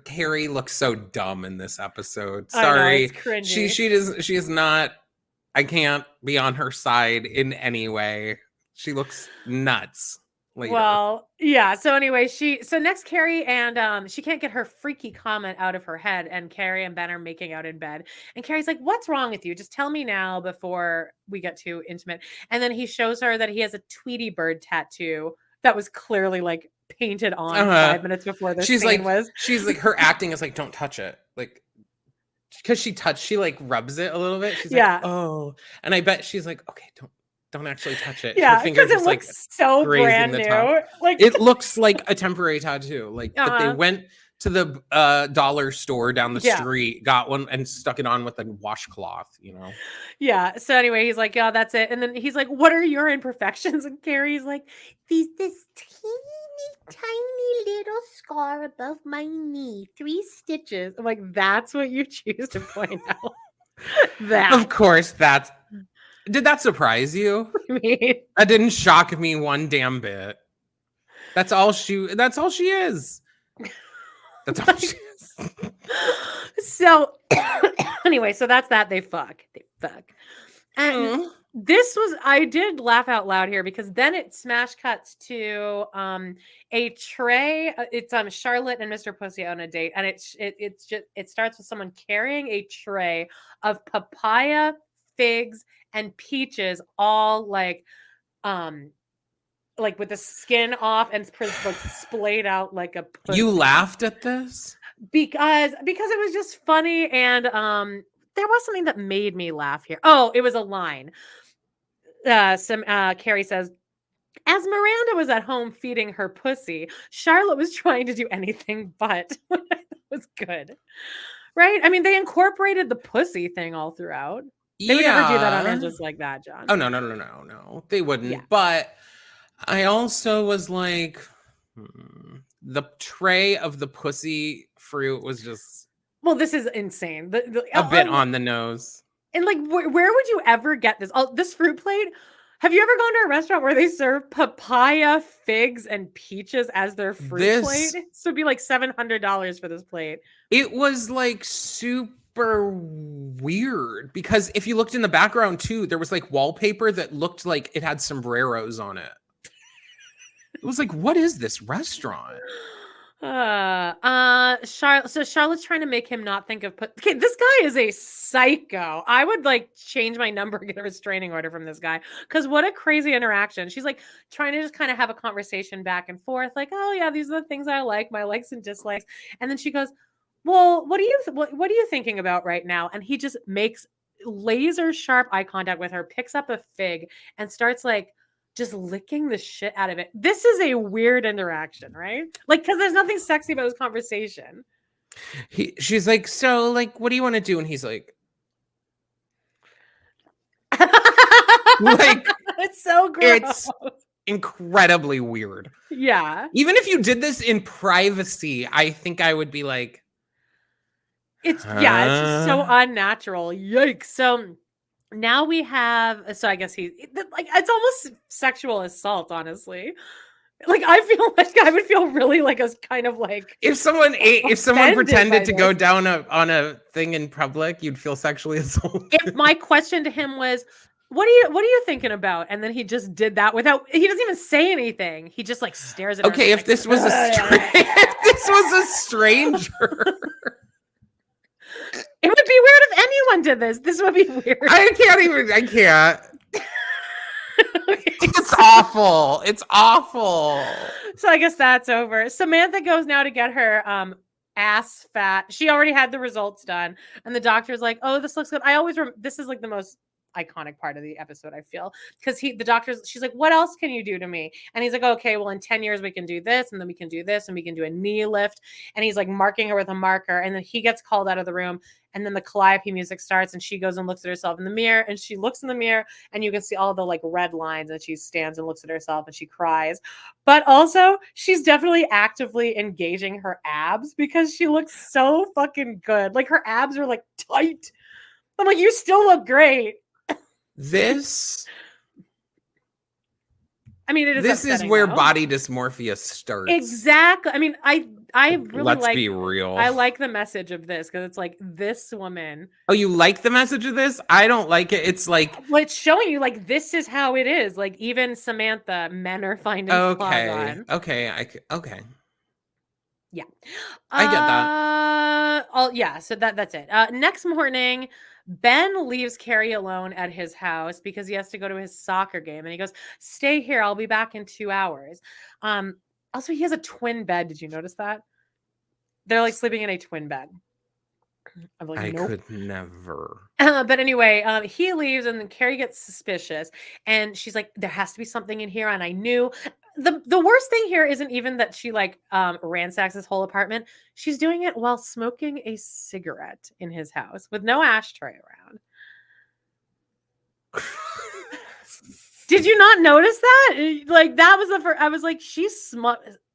Speaker 1: Carrie looks so dumb in this episode. Sorry.
Speaker 2: I know, it's cringy.
Speaker 1: She is not, I can't be on her side in any way. She looks nuts later.
Speaker 2: Well, yeah. So anyway, next Carrie and she can't get her freaky comment out of her head, and Carrie and Ben are making out in bed. And Carrie's like, what's wrong with you? Just tell me now before we get too intimate. And then he shows her that he has a Tweety bird tattoo that was clearly like painted on 5 minutes before this scene was.
Speaker 1: She's like, her acting is like, don't touch it. Like, because she like rubs it a little bit. She's like, oh. And I bet she's like, okay, don't actually touch it.
Speaker 2: Yeah, because it looks so brand new.
Speaker 1: Like, it looks like a temporary tattoo. Like, but they went to the dollar store down the street, got one and stuck it on with a washcloth, you know?
Speaker 2: Yeah. So anyway, he's like, yeah, that's it. And then he's like, what are your imperfections? And Carrie's like, this tiny little scar above my knee, 3 stitches. I'm like, that's what you choose to point out. That.
Speaker 1: Of course, did that surprise you? That didn't shock me one damn bit. That's all she is. That's all she is.
Speaker 2: So anyway, so that's that. They fuck. And this was, I did laugh out loud here because then it smash cuts to a tray. It's Charlotte and Mr. Pussy on a date, and it starts with someone carrying a tray of papaya, figs, and peaches, all like with the skin off and like splayed out like a pussy.
Speaker 1: You laughed at this?
Speaker 2: Because it was just funny, and there was something that made me laugh here. Oh, it was a line. Carrie says, as Miranda was at home feeding her pussy, Charlotte was trying to do anything but. It was good. Right? I mean, they incorporated the pussy thing all throughout. They would never do that on her just like that, John.
Speaker 1: Oh, no. They wouldn't. Yeah. But I also was like, the tray of the pussy fruit was just...
Speaker 2: Well, this is insane.
Speaker 1: A bit on the nose.
Speaker 2: And like, where would you ever get this? This fruit plate? Have you ever gone to a restaurant where they serve papaya, figs, and peaches as their fruit plate? So it'd be like $700 for this plate.
Speaker 1: It was like super weird because if you looked in the background too, there was like wallpaper that looked like it had sombreros on it. It was like, what is this restaurant?
Speaker 2: So Charlotte's trying to make him not think of okay, this guy is a psycho. I would like change my number and get a restraining order from this guy, because what a crazy interaction. She's like trying to just kind of have a conversation back and forth, like, oh yeah, these are the things I like, my likes and dislikes. And then she goes, well, what are you thinking about right now? And he just makes laser sharp eye contact with her, picks up a fig and starts like just licking the shit out of it. This is a weird interaction, right? Like, because there's nothing sexy about this conversation.
Speaker 1: She's like, so like, what do you want to do? And he's like, like,
Speaker 2: it's so gross.
Speaker 1: It's incredibly weird.
Speaker 2: Yeah.
Speaker 1: Even if you did this in privacy, I think I would be like,
Speaker 2: it's just so unnatural. Yikes. So now we have, so I guess it's almost sexual assault, honestly. Like, I feel like I would feel really like a kind of like,
Speaker 1: if someone pretended to go down on a thing in public, you'd feel sexually assaulted.
Speaker 2: If my question to him was, what are you thinking about? And then he just did that he doesn't even say anything. He just like stares at her.
Speaker 1: Okay, if this was a stranger.
Speaker 2: It would be weird if anyone did this. This would be weird.
Speaker 1: I can't. Okay, it's awful. It's awful.
Speaker 2: So I guess that's over. Samantha goes now to get her ass fat. She already had the results done. And the doctor's like, oh, this looks good. I always remember, this is like the most iconic part of the episode, I feel, because she's like, what else can you do to me? And he's like, okay, well, in 10 years we can do this, and then we can do this, and we can do a knee lift. And he's like marking her with a marker, and then he gets called out of the room, and then the Calliope music starts, and she goes and looks at herself in the mirror, and she looks in the mirror, and you can see all the like red lines, and she stands and looks at herself, and she cries. But also, she's definitely actively engaging her abs because she looks so fucking good. Like, her abs are like tight. I'm like, you still look great.
Speaker 1: This is where body dysmorphia starts.
Speaker 2: Exactly. I mean, I really
Speaker 1: Let's be real.
Speaker 2: I like the message of this because it's like, this woman.
Speaker 1: Oh, you like the message of this? I don't like it. It's like,
Speaker 2: well, it's showing you like this is how it is. Like, even Samantha, men are finding flaws on.
Speaker 1: Okay.
Speaker 2: Yeah,
Speaker 1: I get that.
Speaker 2: Yeah. So that's it. Next morning, Ben leaves Carrie alone at his house because he has to go to his soccer game, and he goes, stay here, I'll be back in 2 hours. Also, he has a twin bed. Did you notice that? They're like sleeping in a twin bed. I'm like,
Speaker 1: I
Speaker 2: nope.
Speaker 1: could never.
Speaker 2: But anyway, he leaves, and then Carrie gets suspicious, and she's like, there has to be something in here. And I knew the worst thing here isn't even that she like ransacks his whole apartment. She's doing it while smoking a cigarette in his house with no ashtray around. Did you not notice that? Like that was the first. I was like, she's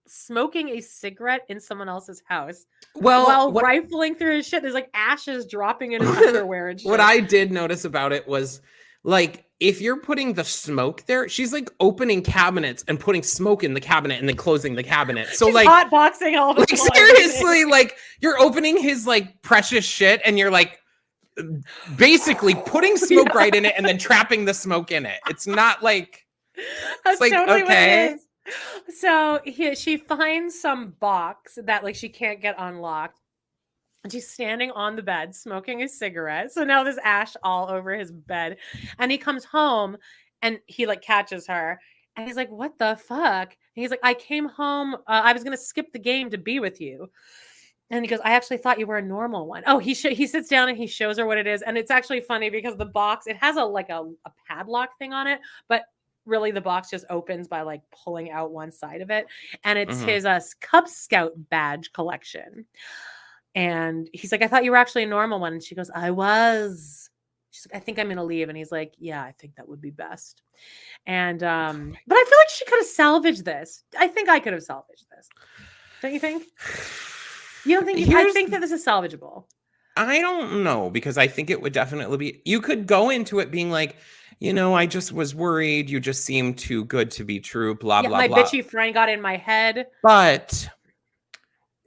Speaker 2: smoking a cigarette in someone else's house.
Speaker 1: Well,
Speaker 2: while rifling through his shit, there's like ashes dropping in his underwear and shit.
Speaker 1: What I did notice about it was like, if you're putting the smoke there, she's like opening cabinets and putting smoke in the cabinet and then closing the cabinet. So
Speaker 2: she's
Speaker 1: like
Speaker 2: hotboxing all the
Speaker 1: like seriously, like you're opening his like precious shit and you're like basically putting smoke right in it and then trapping the smoke in it. It's not like
Speaker 2: that's
Speaker 1: like
Speaker 2: totally
Speaker 1: okay.
Speaker 2: What it is. So she finds some box that like she can't get unlocked. And she's standing on the bed smoking a cigarette. So now there's ash all over his bed. And he comes home and he like catches her. And he's like, what the fuck? And he's like, I came home. I was going to skip the game to be with you. And he goes, I actually thought you were a normal one. Oh, he sits down and he shows her what it is. And it's actually funny because the box, it has a padlock thing on it. But really the box just opens by like pulling out one side of it. And it's his Cub Scout badge collection. And he's like, I thought you were actually a normal one. And she goes, I was. She's like, I think I'm going to leave. And he's like, yeah, I think that would be best. And, but I feel like she could have salvaged this. I think I could have salvaged this. Don't you think? You don't think? I think that this is salvageable.
Speaker 1: I don't know, because I think it would definitely be, you could go into it being like, you know, I just was worried. You just seemed too good to be true. Blah, blah,
Speaker 2: my
Speaker 1: blah.
Speaker 2: bitchy friend got in my head.
Speaker 1: But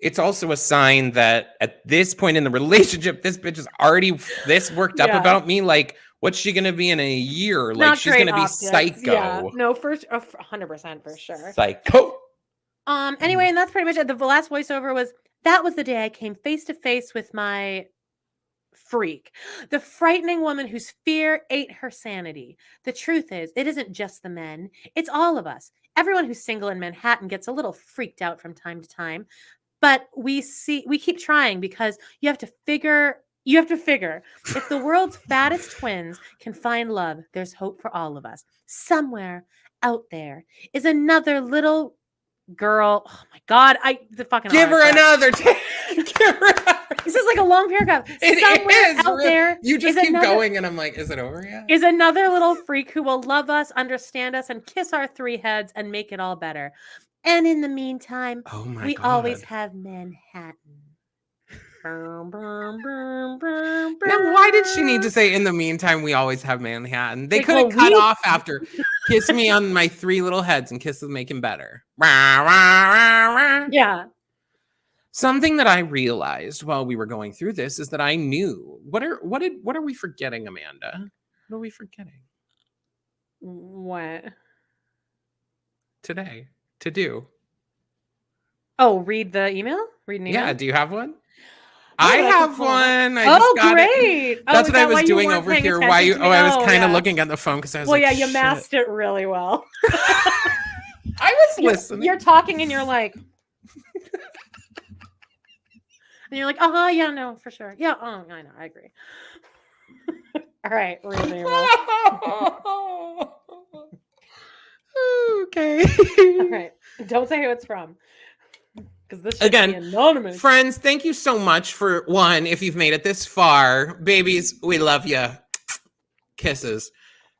Speaker 1: it's also a sign that at this point in the relationship, this bitch is already this worked up about me. Like, what's she going to be in a year? Like,
Speaker 2: Not
Speaker 1: she's going to be
Speaker 2: optics.
Speaker 1: psycho.
Speaker 2: Yeah. No, 100% for sure.
Speaker 1: Psycho.
Speaker 2: Anyway, and that's pretty much it. The last voiceover was, that was the day I came face to face with my freak, the frightening woman whose fear ate her sanity. The truth is, it isn't just the men. It's all of us. Everyone who's single in Manhattan gets a little freaked out from time to time. But we keep trying because you have to figure if the world's fattest twins can find love, there's hope for all of us. Somewhere out there is another little girl. Oh my God.
Speaker 1: Give her another. Give her.
Speaker 2: This is like a long paragraph.
Speaker 1: Somewhere
Speaker 2: out there.
Speaker 1: You just keep going and I'm like, is it over yet?
Speaker 2: Is another little freak who will love us, understand us, and kiss our three heads and make it all better. And in the meantime, we always have Manhattan.
Speaker 1: Now, why did she need to say, in the meantime, we always have Manhattan? They could have cut off after, kiss me on my three little heads and kisses make him better.
Speaker 2: Yeah.
Speaker 1: Something that I realized while we were going through this is that I knew, what are we forgetting, Amanda? What are we forgetting?
Speaker 2: What?
Speaker 1: Today. To do.
Speaker 2: Oh, read the email? Read an email?
Speaker 1: Yeah, do you have one? I have one.
Speaker 2: Great.
Speaker 1: That's what I was doing over here. I was kind of looking at the phone because I was
Speaker 2: you masked it really well.
Speaker 1: I was listening.
Speaker 2: You're talking and you're like, and you're like, oh, yeah, no, for sure. Yeah, I know, I agree. All right, read the email.
Speaker 1: Okay.
Speaker 2: All right. Don't say who it's from. Because this should
Speaker 1: again,
Speaker 2: be anonymous.
Speaker 1: Friends, thank you so much for one. If you've made it this far, babies, we love you. Kisses.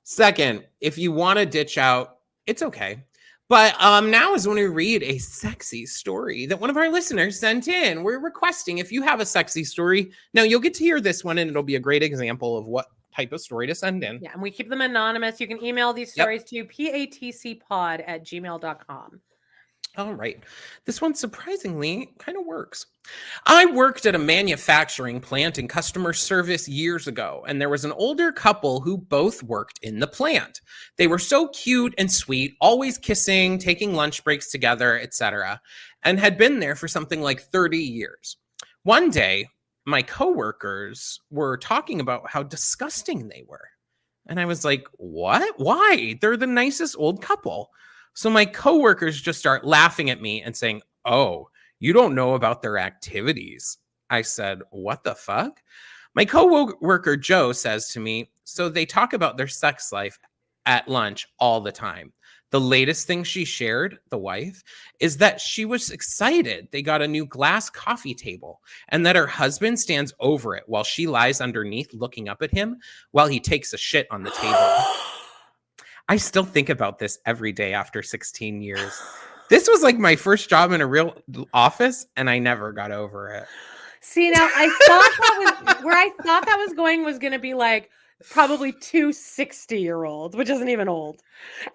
Speaker 1: Second, if you want to ditch out, it's okay. But now is when we read a sexy story that one of our listeners sent in. We're requesting if you have a sexy story. Now you'll get to hear this one, and it'll be a great example of what type of story to send in.
Speaker 2: Yeah, and we keep them anonymous. You can email these stories to patcpod@gmail.com.
Speaker 1: All right. This one surprisingly kind of works. I worked at a manufacturing plant in customer service years ago, and there was an older couple who both worked in the plant. They were so cute and sweet, always kissing, taking lunch breaks together, etc., and had been there for something like 30 years. One day, my coworkers were talking about how disgusting they were. And I was like, what? Why? They're the nicest old couple. So my coworkers just start laughing at me and saying, oh, you don't know about their activities. I said, what the fuck? My coworker Joe says to me, so they talk about their sex life at lunch all the time. The latest thing she shared, the wife, is that she was excited they got a new glass coffee table and that her husband stands over it while she lies underneath looking up at him while he takes a shit on the table. I still think about this every day after 16 years. This was like my first job in a real office, and I never got over it.
Speaker 2: See, now I thought that was where I thought that was going to be like probably two 60-year-olds, which isn't even old.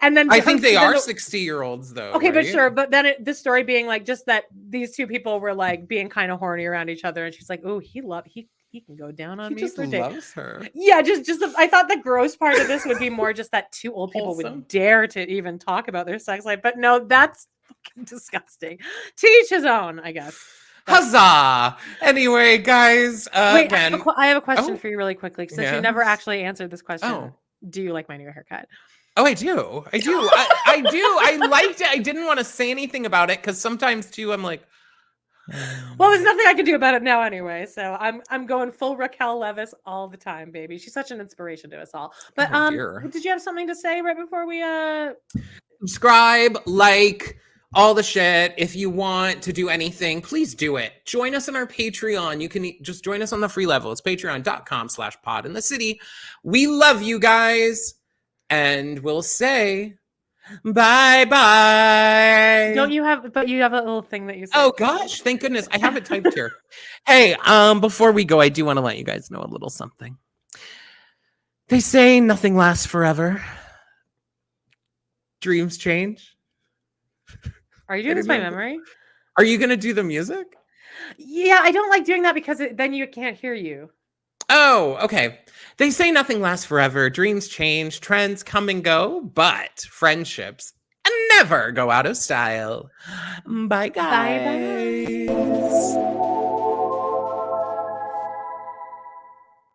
Speaker 2: And then
Speaker 1: I think they are 60-year-olds though.
Speaker 2: Okay,
Speaker 1: right?
Speaker 2: but sure. But then the story being like just that these two people were like being kind of horny around each other, and she's like, "Oh, he can go down on me
Speaker 1: just
Speaker 2: for days."
Speaker 1: Loves her.
Speaker 2: Yeah, just I thought the gross part of this would be more just that two old people would dare to even talk about their sex life. But no, that's fucking disgusting. To each his own, I guess.
Speaker 1: Huzzah! Anyway, guys,
Speaker 2: wait,
Speaker 1: again,
Speaker 2: I have a question for you really quickly, since you never actually answered this question.
Speaker 1: Oh.
Speaker 2: Do you like my new haircut?
Speaker 1: Oh, I do. I do. I do. I liked it. I didn't want to say anything about it because sometimes too, I'm like,
Speaker 2: well, there's nothing I can do about it now anyway. So I'm going full Raquel Leviss all the time, baby. She's such an inspiration to us all. But did you have something to say right before we
Speaker 1: subscribe, like, all the shit. If you want to do anything, please do it. Join us on our Patreon. You can just join us on the free level. It's patreon.com/pod in the city. We love you guys. And we'll say bye-bye.
Speaker 2: Don't you have, but you have a little thing that you say.
Speaker 1: Oh gosh, thank goodness. I have it typed here. Hey, before we go, I do want to let you guys know a little something. They say nothing lasts forever. Dreams change.
Speaker 2: Are you doing this by memory?
Speaker 1: Are you going to do the music?
Speaker 2: Yeah, I don't like doing that because then you can't hear you.
Speaker 1: Oh, okay. They say nothing lasts forever. Dreams change, trends come and go, but friendships never go out of style. Bye, guys.
Speaker 2: Bye.